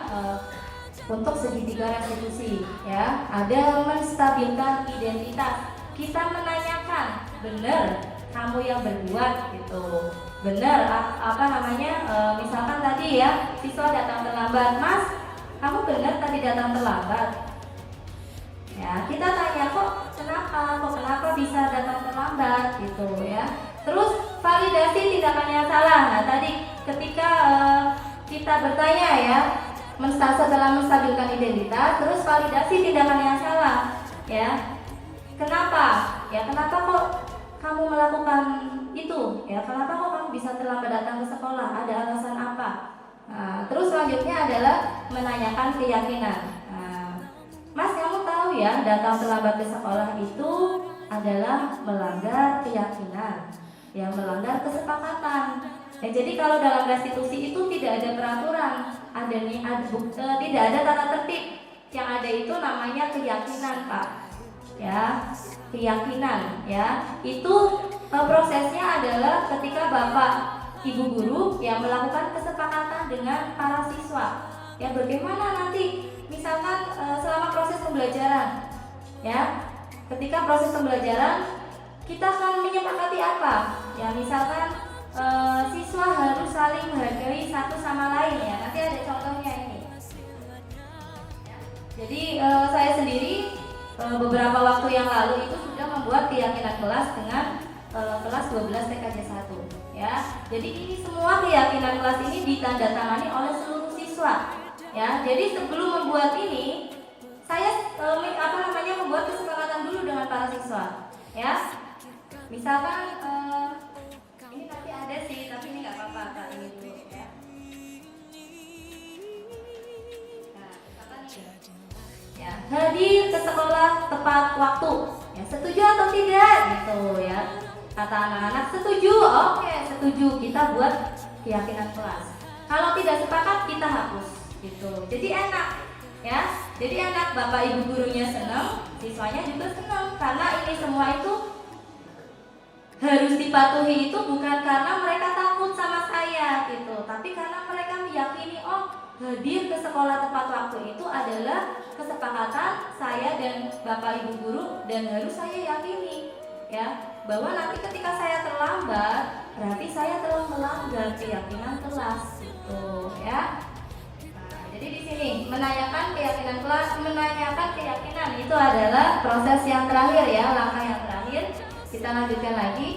untuk segitiga restitusi, ya. Ada menstabilkan identitas. Kita menanyakan, benar kamu yang berbuat, gitu. Benar misalkan tadi ya, siswa datang terlambat, Mas, kamu benar tadi datang terlambat. Ya, kita tanya kok kenapa bisa datang terlambat, gitu ya. Terus validasi tindakan yang salah. Nah, tadi ketika kita bertanya ya, setelah menstabilkan identitas, terus validasi tindakan yang salah, ya. Kenapa? Ya, kenapa kok kamu melakukan itu? Ya, kenapa kok kamu bisa terlambat datang ke sekolah? Ada alasan apa? Nah, terus selanjutnya adalah menanyakan keyakinan. Mas, kamu tahu ya, datang terlambat ke sekolah itu adalah melanggar keyakinan, yang melanggar kesepakatan. Ya, jadi kalau dalam restitusi itu tidak ada peraturan, tidak ada tata tertib. Yang ada itu namanya keyakinan, Pak. Ya, keyakinan, ya. Itu prosesnya adalah ketika Bapak Ibu guru yang melakukan kesepakatan dengan para siswa. Ya, bagaimana nanti misalkan selama proses pembelajaran, ya, ketika proses pembelajaran kita akan menyepakati apa? Ya, misalkan siswa harus saling menghargai satu sama lain, ya. Nanti ada contohnya ini. Ya, jadi saya sendiri beberapa waktu yang lalu itu sudah membuat keyakinan kelas dengan kelas 12 TKJ 1, ya. Jadi ini semua keyakinan kelas ini ditandatangani oleh seluruh siswa. Ya, jadi sebelum membuat ini, saya membuat kesepakatan dulu dengan para siswa. Ya, misalkan ini nanti ada sih, tapi ini nggak apa-apa, Kak, ini dulu ya. Nah, misalkan ini. Ya, hadir ke sekolah tepat waktu. Ya, setuju atau tidak? Gitu ya. Kata anak-anak setuju, oke, setuju. Kita buat keyakinan kelas. Kalau tidak sepakat, kita hapus. Gitu. Jadi enak, ya. Jadi enak, Bapak Ibu gurunya senang, siswanya juga senang karena ini semua itu harus dipatuhi itu bukan karena mereka takut sama saya gitu, tapi karena mereka meyakini hadir ke sekolah tepat waktu itu adalah kesepakatan saya dan Bapak Ibu guru dan harus saya yakini, ya, bahwa nanti ketika saya terlambat berarti saya telah melanggar keyakinan kelas gitu, ya. jadi di sini menanyakan keyakinan kelas, menanyakan keyakinan itu adalah proses yang terakhir ya, langkah yang terakhir. Kita lanjutkan lagi.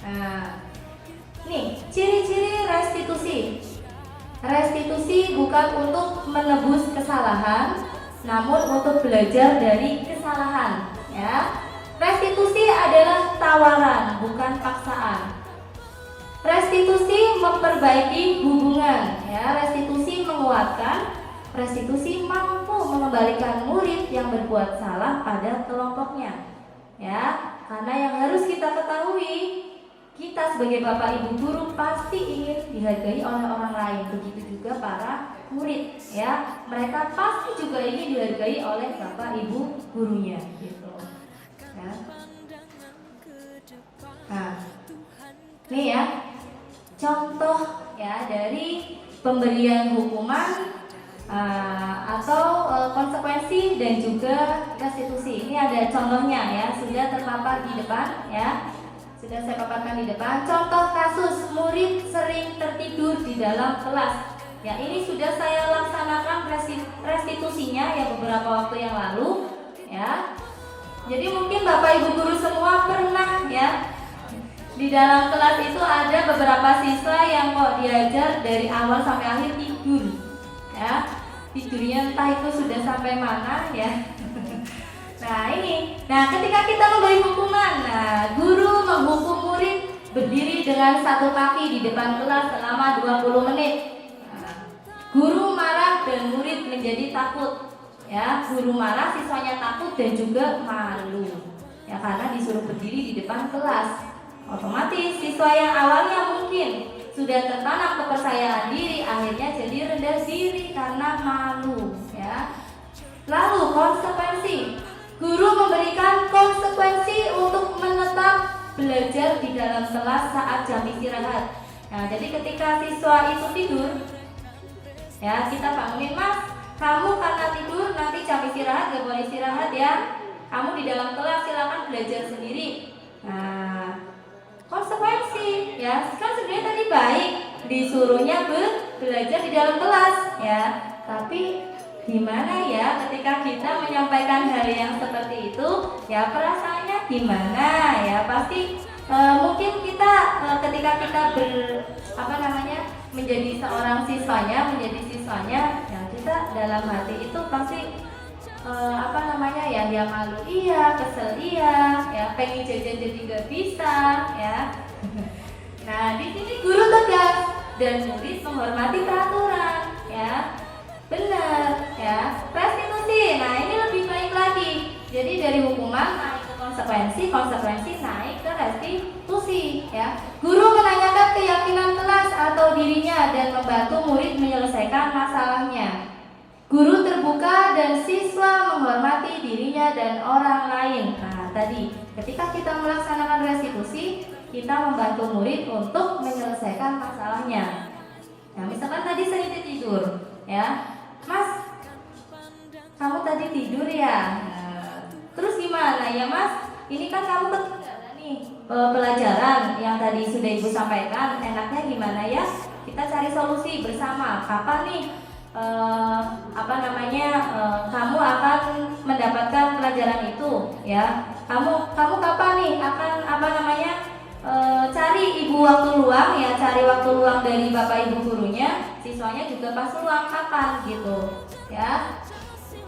Nah, nih ciri-ciri restitusi. Restitusi bukan untuk menebus kesalahan, namun untuk belajar dari kesalahan. Ya, restitusi adalah tawaran, bukan paksaan. Restitusi memperbaiki hubungan, ya. Restitusi menguatkan. Restitusi mampu mengembalikan murid yang berbuat salah pada kelompoknya, ya. Karena yang harus kita ketahui, kita sebagai bapak ibu guru pasti ingin dihargai oleh orang lain. Begitu juga para murid, ya. Mereka pasti juga ingin dihargai oleh bapak ibu gurunya, gitu. Ya. Nah, ini ya contoh ya dari pemberian hukuman atau konsekuensi dan juga restitusi. Ini ada contohnya ya, sudah terpapar di depan ya. Sudah saya paparkan di depan. Contoh kasus murid sering tertidur di dalam kelas. Ya, ini sudah saya laksanakan restitusinya ya beberapa waktu yang lalu ya. Jadi mungkin Bapak Ibu guru semua pernah ya di dalam kelas itu ada beberapa siswa yang kok diajar dari awal sampai akhir tidur ya. Tidurnya entah itu sudah sampai mana ya. Nah ini, ketika kita memberi hukuman, guru menghukum murid berdiri dengan satu kaki di depan kelas selama 20 menit. Guru marah dan murid menjadi takut. Ya, guru marah, siswanya takut dan juga malu. Ya, karena disuruh berdiri di depan kelas. Otomatis siswa yang awalnya mungkin sudah tertanam kepercayaan diri, akhirnya jadi rendah diri karena malu. Ya. Lalu konsekuensi. Guru memberikan konsekuensi untuk menetap belajar di dalam kelas saat jam istirahat. Nah, jadi ketika siswa itu tidur, ya kita bangunin, Mas, kamu karena tidur nanti jam istirahat gak boleh istirahat ya. Kamu di dalam kelas silakan belajar sendiri. Nah, konsekuensi ya, kan sebenarnya tadi baik disuruhnya belajar di dalam kelas ya. Tapi gimana ya ketika kita menyampaikan hal yang seperti itu ya, perasaannya gimana ya? Pasti mungkin kita ketika kita menjadi seorang siswanya, ya kita dalam hati itu pasti ya malu iya, kesel iya, ya pengen jajan jadi gak bisa ya. Nah di sini guru tegas dan murid menghormati peraturan ya. Benar ya, restitusi. Nah ini lebih baik lagi. Jadi dari hukuman naik ke konsekuensi naik ke restitusi ya. Guru menanyakan keyakinan kelas atau dirinya dan membantu murid menyelesaikan masalahnya. Guru terbuka dan siswa menghormati dirinya dan orang lain. Nah tadi ketika kita melaksanakan restitusi, kita membantu murid untuk menyelesaikan masalahnya. Nah misalkan tadi sering tidur ya, Mas, kamu tadi tidur ya? Terus gimana ya Mas? Ini kan kamu ketinggalan nih pelajaran yang tadi sudah Ibu sampaikan. Enaknya gimana ya? Kita cari solusi bersama. Kapan nih kamu akan mendapatkan pelajaran itu? Ya, kamu kapan nih akan cari ibu waktu luang ya, cari waktu luang dari bapak ibu gurunya, siswanya juga pas luang kapan gitu ya.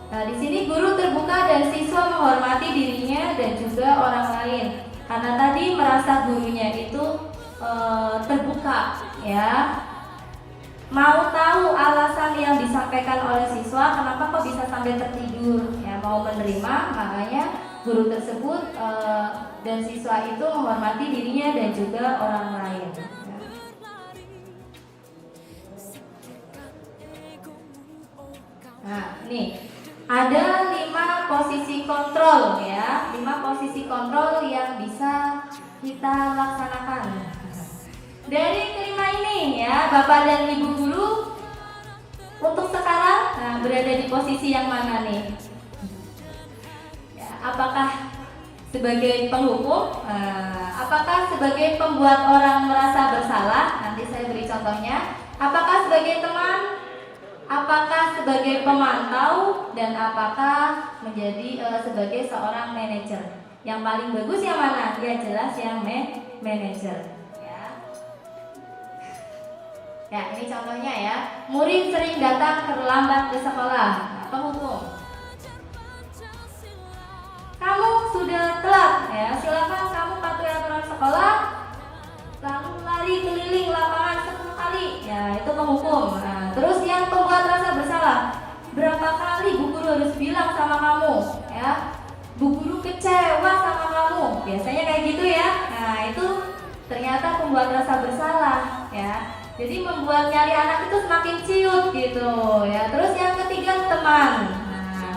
Nah di sini guru terbuka dan siswa menghormati dirinya dan juga orang lain karena tadi merasa gurunya itu terbuka ya, mau tahu alasan yang disampaikan oleh siswa kenapa kok bisa sampai tertidur ya, mau menerima, makanya guru tersebut dan siswa itu menghormati dirinya dan juga orang lain. Nah, nih ada 5 posisi kontrol ya, 5 posisi kontrol yang bisa kita laksanakan. Dari kelima ini ya, Bapak dan Ibu guru untuk sekarang berada di posisi yang mana nih? Apakah sebagai penghukum, apakah sebagai pembuat orang merasa bersalah? Nanti saya beri contohnya. Apakah sebagai teman, apakah sebagai pemantau dan apakah menjadi sebagai seorang manajer. Yang paling bagus yang mana? Ya jelas yang manajer. Ya, ini contohnya ya. Murid sering datang terlambat ke sekolah. Nah, penghukum. Kamu sudah telat, ya. Silakan kamu patuhi aturan sekolah. Lalu lari keliling lapangan 10 kali. Ya, itu penghukum. Nah, terus yang pembuat rasa bersalah. Berapa kali bu guru harus bilang sama kamu, ya? Bu guru kecewa sama kamu. Biasanya kayak gitu ya. Nah, itu ternyata pembuat rasa bersalah, ya. Jadi membuat nyari anak itu semakin ciut gitu ya. Terus yang ketiga teman. Nah,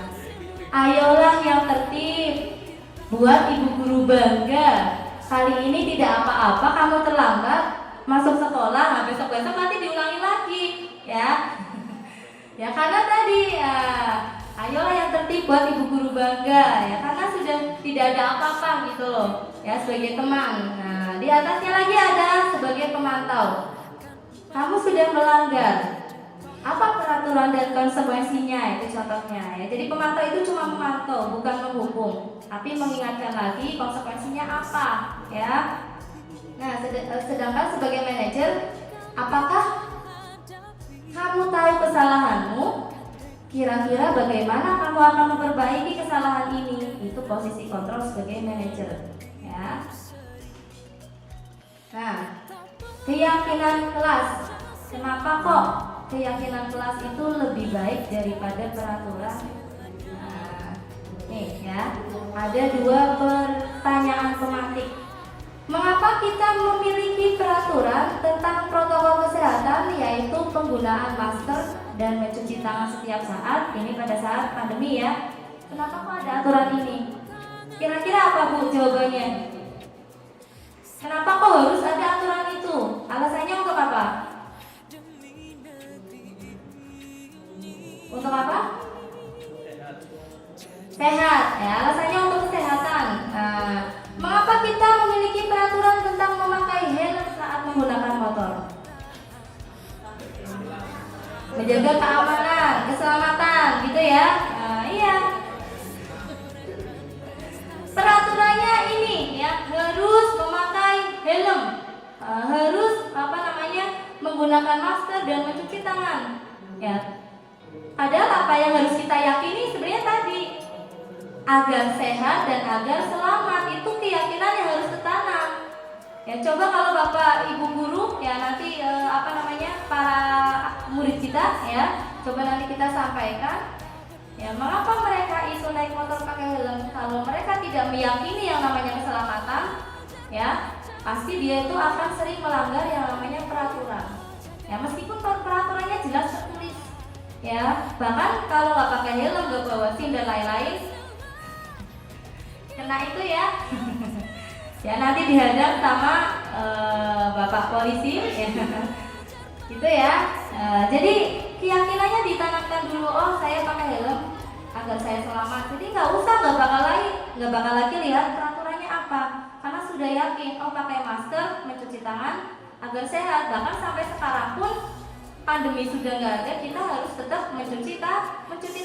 ayolah yang tertib, buat ibu guru bangga. Kali ini tidak apa-apa kamu terlambat masuk sekolah, nah besok-besok nanti diulangi lagi ya. Ya karena tadi ya, ayolah yang tertib buat ibu guru bangga ya, karena sudah tidak ada apa-apa gitu loh ya sebagai teman. Nah di atasnya lagi ada sebagai pemantau. Kamu sudah melanggar. Apa peraturan dan konsekuensinya? Itu contohnya ya. Jadi pemantau itu cuma memantau, bukan menghukum, tapi mengingatkan lagi konsekuensinya apa, ya. Nah, sedangkan sebagai manajer, apakah kamu tahu kesalahanmu? Kira-kira bagaimana kamu akan memperbaiki kesalahan ini? Itu posisi kontrol sebagai manajer, ya. Nah, keyakinan kelas. Kenapa kok keyakinan kelas itu lebih baik daripada peraturan? Nah, nih ya, ada 2 pertanyaan tematik. Mengapa kita memiliki peraturan tentang protokol kesehatan, yaitu penggunaan masker dan mencuci tangan setiap saat? Ini pada saat pandemi ya. Kenapa kok ada aturan ini? Kira-kira apa Bu jawabannya? Kenapa kok harus ada aturan itu? Alasannya untuk apa? Untuk apa? Sehat. Ya, alasannya untuk kesehatan. Nah, mengapa kita memiliki peraturan tentang memakai helm saat menggunakan motor? Menjaga keamanan, keselamatan, gitu ya. Nah, iya. Peraturannya ini ya, harus memakai helm, harus menggunakan masker dan mencuci tangan. Ya. Padahal apa yang harus kita yakini sebenarnya tadi, agar sehat dan agar selamat, itu keyakinan yang harus tertanam. Ya, coba kalau Bapak Ibu guru ya nanti para murid kita ya, coba nanti kita sampaikan ya, mengapa mereka isu naik motor pakai helm kalau mereka tidak meyakini yang namanya keselamatan, ya pasti dia itu akan sering melanggar yang namanya peraturan. Ya meskipun peraturannya jelas tertulis, ya bahkan kalau nggak pakai helm, nggak bawa SIM dan lain-lain, kena itu ya. Ya nanti dihadap sama Bapak polisi ya. Gitu ya. Jadi keyakinannya ditanamkan dulu, oh saya pakai helm agar saya selamat. Jadi nggak bakal lagi lihat peraturannya apa, karena sudah yakin, oh pakai masker, mencuci tangan agar sehat. Bahkan sampai sekarang pun pandemi sudah nggak ada, kita harus tetap mencuci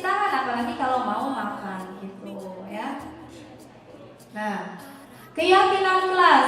tangan, apalagi kalau mau makan gitu ya. Nah, keyakinan kelas.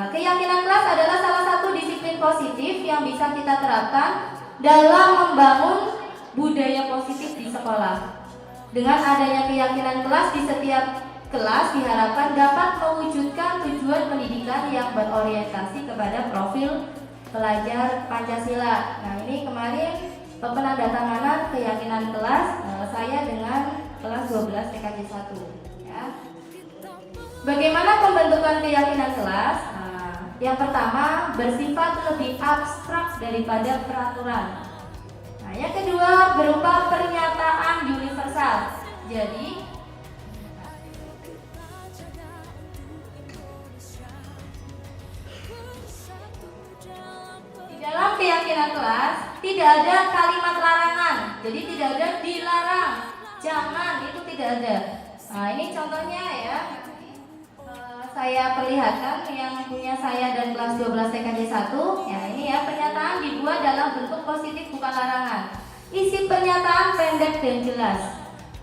Keyakinan kelas adalah salah satu disiplin positif yang bisa kita terapkan dalam membangun budaya positif di sekolah. Dengan adanya keyakinan kelas di setiap kelas diharapkan dapat mewujudkan tujuan pendidikan yang berorientasi kepada profil pelajar Pancasila. Nah, ini kemarin penandatanganan keyakinan kelas saya dengan kelas 12 TKJ 1 ya. Bagaimana pembentukan keyakinan kelas? Yang pertama, bersifat lebih abstrak daripada peraturan. Nah, yang kedua, berupa pernyataan universal. Jadi, di dalam keyakinan kelas tidak ada kalimat larangan. Jadi tidak ada dilarang, jangan, itu tidak ada. Nah, ini contohnya ya. Saya perlihatkan yang punya saya dan kelas 12 TKJ 1. Ya, ini ya, pernyataan dibuat dalam bentuk positif bukan larangan. Isi pernyataan pendek dan jelas,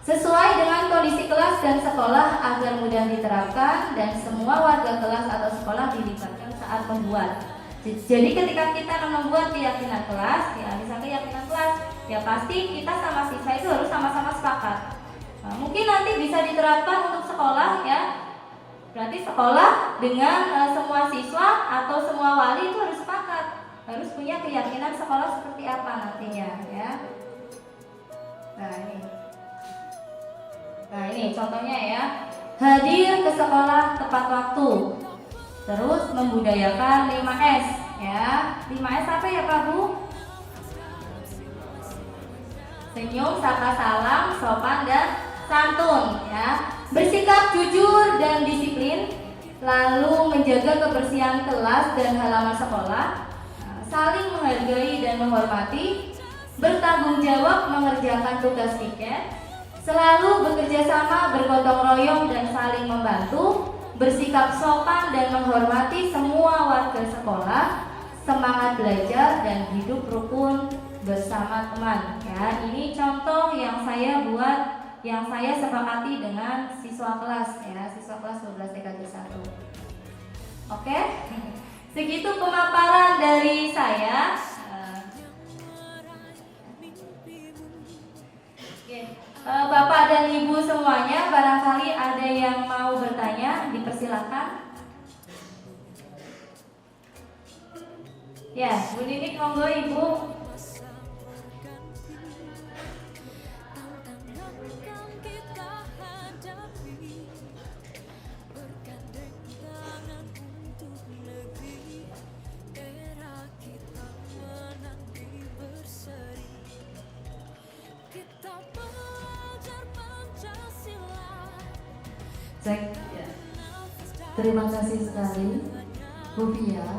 sesuai dengan kondisi kelas dan sekolah agar mudah diterapkan dan semua warga kelas atau sekolah dilibatkan saat membuat. Jadi ketika kita membuat keyakinan kelas, ya misalnya keyakinan kelas, ya pasti kita sama siswa itu harus sama-sama sepakat. Nah, mungkin nanti bisa diterapkan untuk sekolah ya. Berarti sekolah dengan semua siswa atau semua wali itu harus sepakat, harus punya keyakinan sekolah seperti apa nantinya ya. Nah ini contohnya ya, hadir ke sekolah tepat waktu, terus membudayakan 5S ya. 5S apa ya Pak Bu? Senyum, sapa, salam, sopan dan santun ya. Bersikap jujur dan disiplin, lalu menjaga kebersihan kelas dan halaman sekolah, saling menghargai dan menghormati, bertanggung jawab mengerjakan tugas piket, selalu bekerja sama, bergotong royong dan saling membantu, bersikap sopan dan menghormati semua warga sekolah, semangat belajar dan hidup rukun bersama teman ya. Ini contoh yang saya buat, yang saya sepakati dengan siswa kelas ya, siswa kelas 12 TKJ 1. Oke, segitu pemaparan dari saya. Bapak dan Ibu semuanya, barangkali ada yang mau bertanya, dipersilakan. Ya, Bu Ninik, monggo Ibu. Cek. Terima kasih sekali Bu Fia,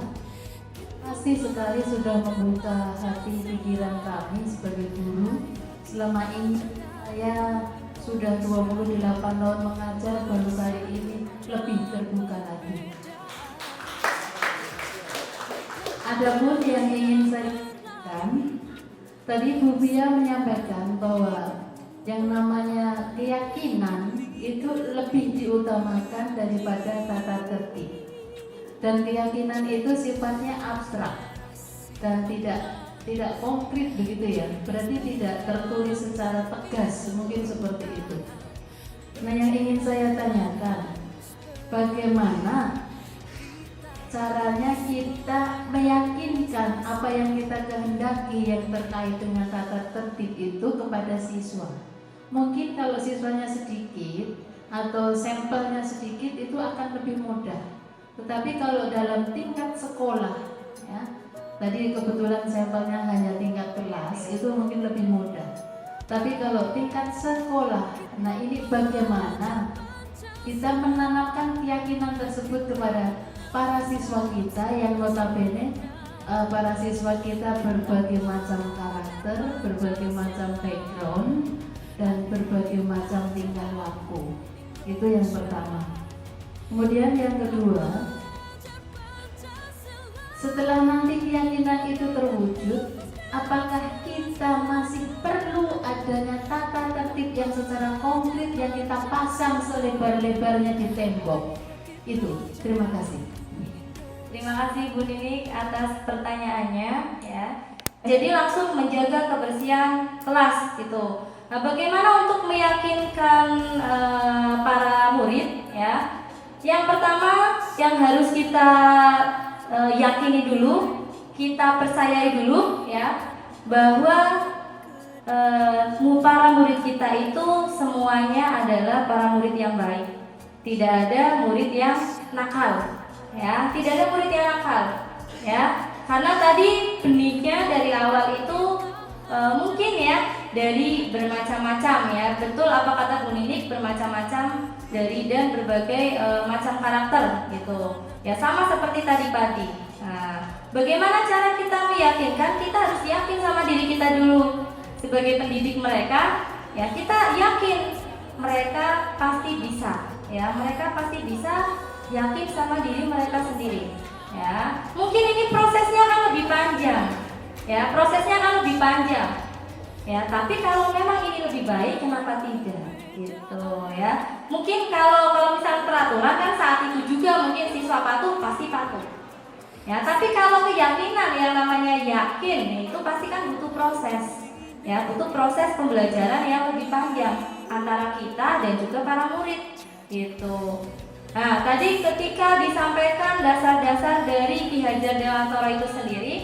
pasti sekali sudah membuka hati pikiran kami sebagai guru. Selama ini saya sudah 28 tahun mengajar, baru kali ini lebih terbuka lagi. Adapun yang ingin saya katakan, tadi Bu Fia menyampaikan bahwa yang namanya keyakinan itu lebih diutamakan daripada tata tertib, dan keyakinan itu sifatnya abstrak dan tidak konkret begitu ya, berarti tidak tertulis secara tegas, mungkin seperti itu. Nah, yang ingin saya tanyakan, bagaimana caranya kita meyakinkan apa yang kita kehendaki yang terkait dengan tata tertib itu kepada siswa? Mungkin kalau siswanya sedikit atau sampelnya sedikit itu akan lebih mudah. Tetapi kalau dalam tingkat sekolah ya, tadi kebetulan sampelnya hanya tingkat kelas, itu mungkin lebih mudah. Tapi kalau tingkat sekolah, nah ini bagaimana kita menanamkan keyakinan tersebut kepada para siswa kita yang notabene para siswa kita berbagai macam karakter, berbagai macam background, dan berbagai macam tingkah laku. Itu yang pertama. Kemudian yang kedua, setelah nanti keyakinan itu terwujud, apakah kita masih perlu adanya tata tertib yang secara konkret yang kita pasang selebar-lebarnya di tembok? Itu. Terima kasih. Terima kasih Bu Ninik atas pertanyaannya ya. Jadi langsung menjaga kebersihan kelas gitu. Nah, bagaimana untuk meyakinkan para murid ya? Yang pertama yang harus kita yakini dulu, kita percayai dulu ya, bahwa para murid kita itu semuanya adalah para murid yang baik. Tidak ada murid yang nakal ya, tidak ada murid yang nakal ya. Karena tadi benihnya dari awal itu mungkin ya dari bermacam-macam ya, betul apa kata Bu Ninik, bermacam-macam dari dan berbagai macam karakter gitu ya, sama seperti tadi pagi. Nah, bagaimana cara kita meyakinkan? Kita harus yakin sama diri kita dulu sebagai pendidik mereka ya. Kita yakin mereka pasti bisa ya, mereka pasti bisa, yakin sama diri mereka sendiri ya. Mungkin ini prosesnya akan lebih panjang ya, prosesnya akan lebih panjang. Ya, tapi kalau memang ini lebih baik, kenapa tidak? Gitu ya. Mungkin kalau misalnya peraturan kan saat itu juga mungkin siswa patuh pasti patuh. Ya, tapi kalau keyakinan yang namanya yakin itu pasti kan butuh proses. Ya, butuh proses pembelajaran yang lebih panjang antara kita dan juga para murid. Gitu. Nah, tadi ketika disampaikan dasar-dasar dari Ki Hajar Dewantara itu sendiri,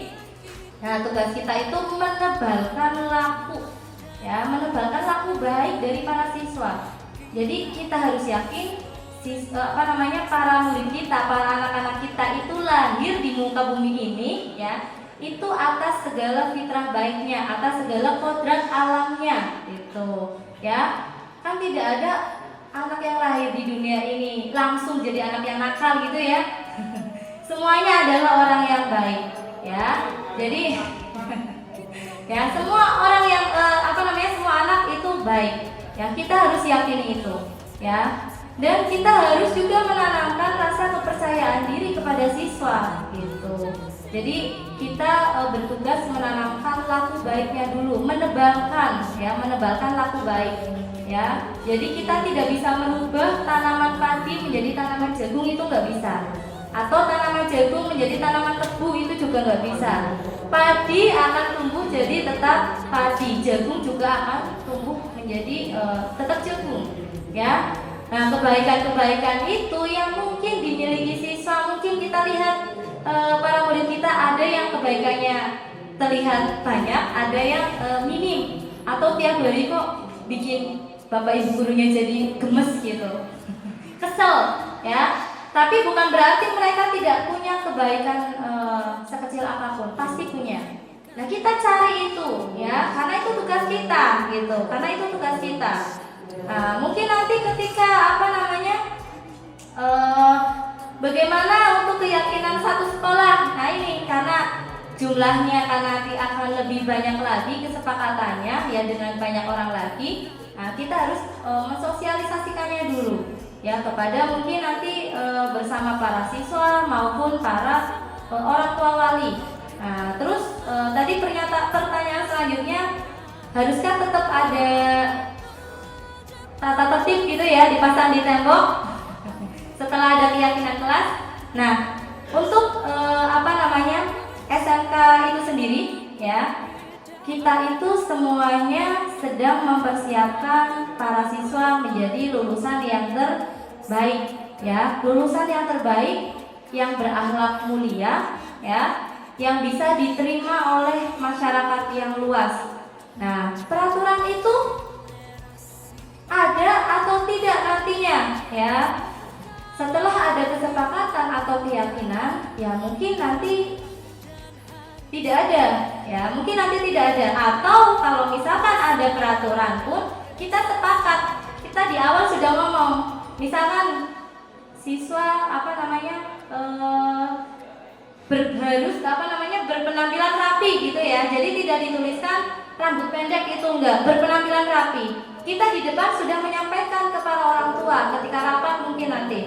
nah tugas kita itu menebalkan laku, ya, menebalkan laku baik dari para siswa. Jadi kita harus yakin para murid kita, para anak-anak kita itu lahir di muka bumi ini, ya, itu atas segala fitrah baiknya, atas segala kodrat alamnya, gitu, ya. Kan tidak ada anak yang lahir di dunia ini langsung jadi anak yang nakal gitu ya. Semuanya adalah orang yang baik, ya. Jadi ya semua orang yang semua anak itu baik. Ya, kita harus yakini itu, ya. Dan kita harus juga menanamkan rasa kepercayaan diri kepada siswa, gitu. Jadi kita bertugas menanamkan laku baiknya dulu, menebalkan laku baik. Ya, jadi kita tidak bisa merubah tanaman padi menjadi tanaman jagung, itu nggak bisa. Atau tanaman jagung menjadi tanaman tebu, itu juga nggak bisa. Padi akan tumbuh jadi tetap padi, jagung juga akan tumbuh menjadi tetap jagung. Ya, nah kebaikan-kebaikan itu yang mungkin dimiliki siswa, mungkin kita lihat para murid kita ada yang kebaikannya terlihat banyak, ada yang minim, atau tiap hari kok bikin bapak ibu gurunya jadi gemes gitu, kesel, ya. Tapi bukan berarti mereka tidak punya kebaikan sekecil apapun, pasti punya. Nah kita cari itu, ya, karena itu tugas kita, gitu. Karena itu tugas kita. Nah, mungkin nanti ketika bagaimana untuk keyakinan satu sekolah. Nah ini karena jumlahnya kan nanti akan lebih banyak lagi kesepakatannya, ya, dengan banyak orang lagi. Nah, kita harus mensosialisasikannya dulu, ya, kepada mungkin nanti bersama para siswa maupun para orang tua wali. Nah, terus tadi pertanyaan selanjutnya, haruskah tetap ada tata tertib gitu ya, dipasang di tembok setelah ada keyakinan kelas? Nah, untuk SMK itu sendiri, ya, kita itu semuanya sedang mempersiapkan para siswa menjadi lulusan yang terbaik, ya, lulusan yang terbaik, yang berakhlak mulia, ya, yang bisa diterima oleh masyarakat yang luas. Nah, peraturan itu ada atau tidak nantinya, ya. Setelah ada kesepakatan atau keyakinan, ya mungkin nanti tidak ada, ya, mungkin nanti tidak ada. Atau kalau misalkan ada peraturan pun kita sepakat, kita di awal sudah ngomong, misalkan siswa harus berpenampilan rapi gitu ya. Jadi tidak dituliskan rambut pendek, itu enggak, berpenampilan rapi. Kita di depan sudah menyampaikan kepada orang tua ketika rapat mungkin nanti,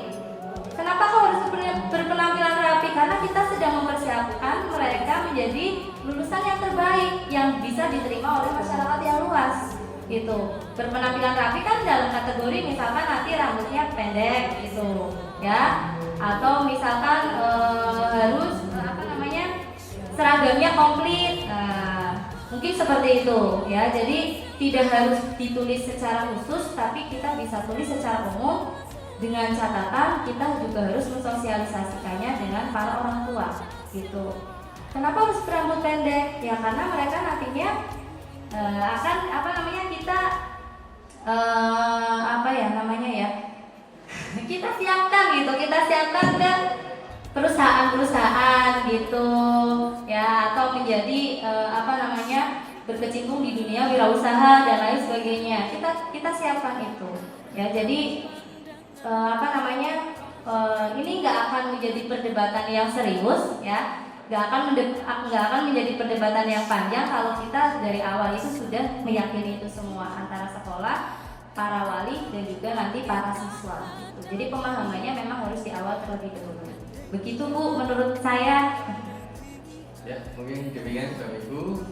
kenapa kau harus berpenampilan rapi? Karena kita sedang mempersiapkan mereka menjadi lulusan yang terbaik, yang bisa diterima oleh masyarakat yang luas, gitu. Berpenampilan rapi kan dalam kategori misalkan nanti rambutnya pendek, gitu, ya, atau misalkan harus seragamnya komplit. Nah, mungkin seperti itu, ya. Jadi tidak harus ditulis secara khusus, tapi kita bisa tulis secara umum. Dengan catatan kita juga harus mensosialisasikannya dengan para orang tua, gitu. Kenapa harus berambut pendek? Ya karena mereka nantinya akan kita kita siapkan gitu, kita siapkan ke perusahaan-perusahaan gitu, ya, atau menjadi berkecimpung di dunia wirausaha dan lain sebagainya. Kita siapkan itu, ya. Jadi ini nggak akan menjadi perdebatan yang serius, ya, nggak akan menjadi perdebatan yang panjang kalau kita dari awal itu sudah meyakini itu semua, antara sekolah, para wali, dan juga nanti para siswa, gitu. Jadi pemahamannya memang harus di awal terlebih dahulu. Begitu Bu, menurut saya. Ya, mungkin demikian Bapak Ibu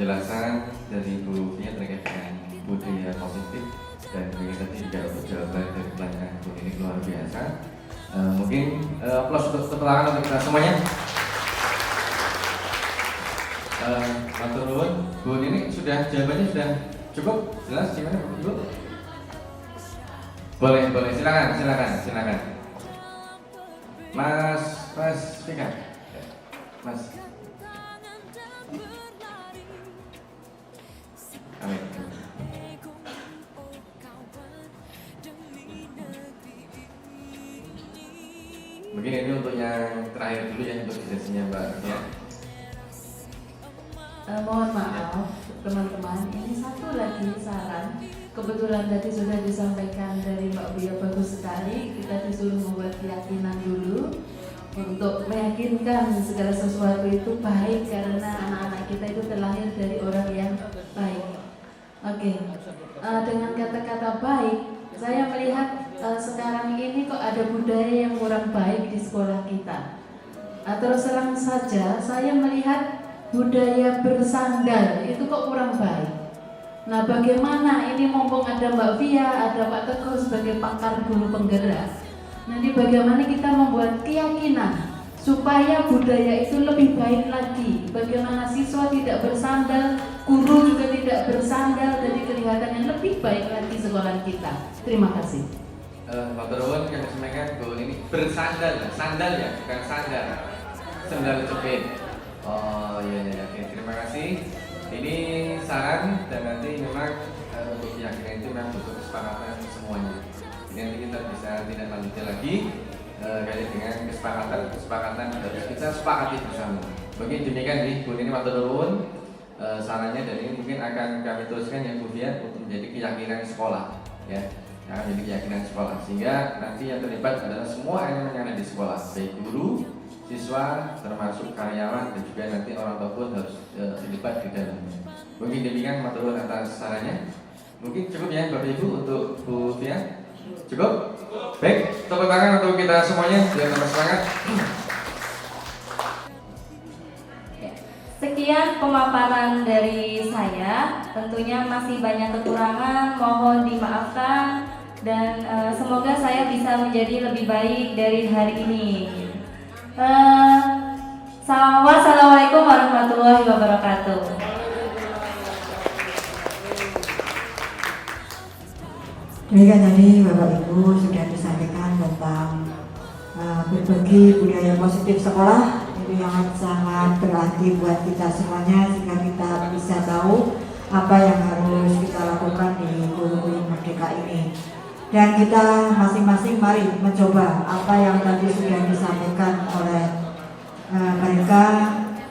penjelasan dari Bu Fia terkait dengan budaya positif dan tadi juga jawaban dari pertanyaan Bu ini luar biasa. Mungkin aplaus untuk tepuk tangan untuk kita semuanya. Matur nuwun, Bu ini sudah jawabannya sudah cukup jelas gimana Bu? Boleh silakan. Mas Fika. Mas. Amin. Mungkin ini untuk yang terakhir dulu ya untuk sesinya Mbak ya. Mohon maaf teman-teman, ini satu lagi saran. Kebetulan tadi sudah disampaikan dari Mbak Buya bagus sekali. Kita disuruh membuat keyakinan dulu untuk meyakinkan segala sesuatu itu baik karena anak-anak kita itu terlahir dari orang yang baik. Oke. Dengan kata-kata baik, saya melihat sekarang ini kok ada budaya yang kurang baik di sekolah kita. Terus terang saja, saya melihat budaya bersandal itu kok kurang baik. Nah, bagaimana ini mumpung ada Mbak Fia, ada Pak Teguh sebagai pakar guru penggerak. Nanti bagaimana kita membuat keyakinan supaya budaya itu lebih baik lagi. Bagaimana siswa tidak bersandal, guru juga tidak bersandal, jadi kelihatan yang lebih baik lagi sekolah kita. Terima kasih. Pak Terowon yang sampaikan Bu ini bersandal, sandal ya, bukan sandal. Sandal jepit. Oh iya, oke, terima kasih. Ini saran dan nanti memang untuk keyakinan itu memang butuh kesepakatan semuanya. Ini nanti kita bisa tidak lanjutnya lagi kait dengan kesepakatan harus kita sepakati bersama. Mungkin demikian nih Bu ini matur nuwun sarannya, dan ini mungkin akan kami teruskan ya Bu Fia untuk menjadi keyakinan sekolah ya. Akan menjadi keyakinan sekolah sehingga nanti yang terlibat adalah semua elemen yang ada di sekolah, baik guru, siswa, termasuk karyawan, dan juga nanti orang tua pun harus terlibat di dalamnya. Mungkin demikian matur nuwun atas sarannya. Mungkin cukup ya Bapak Ibu untuk Bu Fia. Cukup? Baik, tepuk tangan untuk kita semuanya biar tambah semangat. Sekian pemaparan dari saya. Tentunya masih banyak kekurangan, mohon dimaafkan, dan semoga saya bisa menjadi lebih baik dari hari ini. Wassalamualaikum warahmatullahi wabarakatuh. Demikian tadi Bapak Ibu sudah disampaikan tentang berbagi budaya positif sekolah. Itu yang sangat berarti buat kita semuanya sehingga kita bisa tahu apa yang harus kita lakukan di kurikulum merdeka ini. Dan kita masing-masing mari mencoba apa yang tadi sudah disampaikan oleh mereka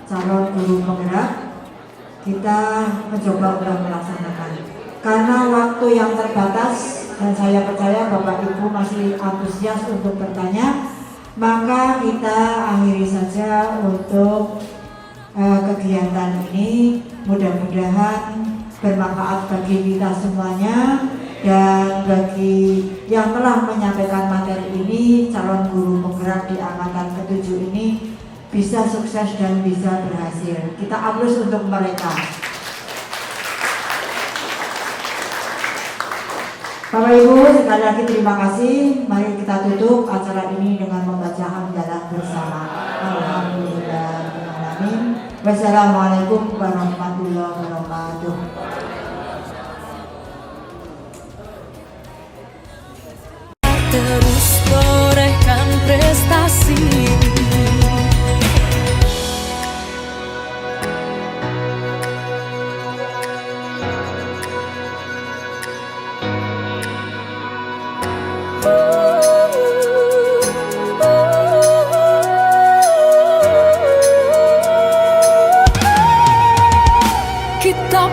calon guru penggerak. Kita mencoba untuk melaksanakan. Karena waktu yang terbatas dan saya percaya Bapak Ibu masih antusias untuk bertanya, maka kita akhiri saja untuk kegiatan ini. Mudah-mudahan bermanfaat bagi kita semuanya, dan bagi yang telah menyampaikan materi ini, calon guru penggerak di angkatan ke-7 ini bisa sukses dan bisa berhasil. Kita aplaus untuk mereka. Bapak Ibu, sekali lagi terima kasih. Mari kita tutup acara ini dengan membaca hamdalah bersama. Alhamdulillahirrahmanirrahim. Wassalamualaikum warahmatullahi wabarakatuh. Terus torehkan prestasi. Kita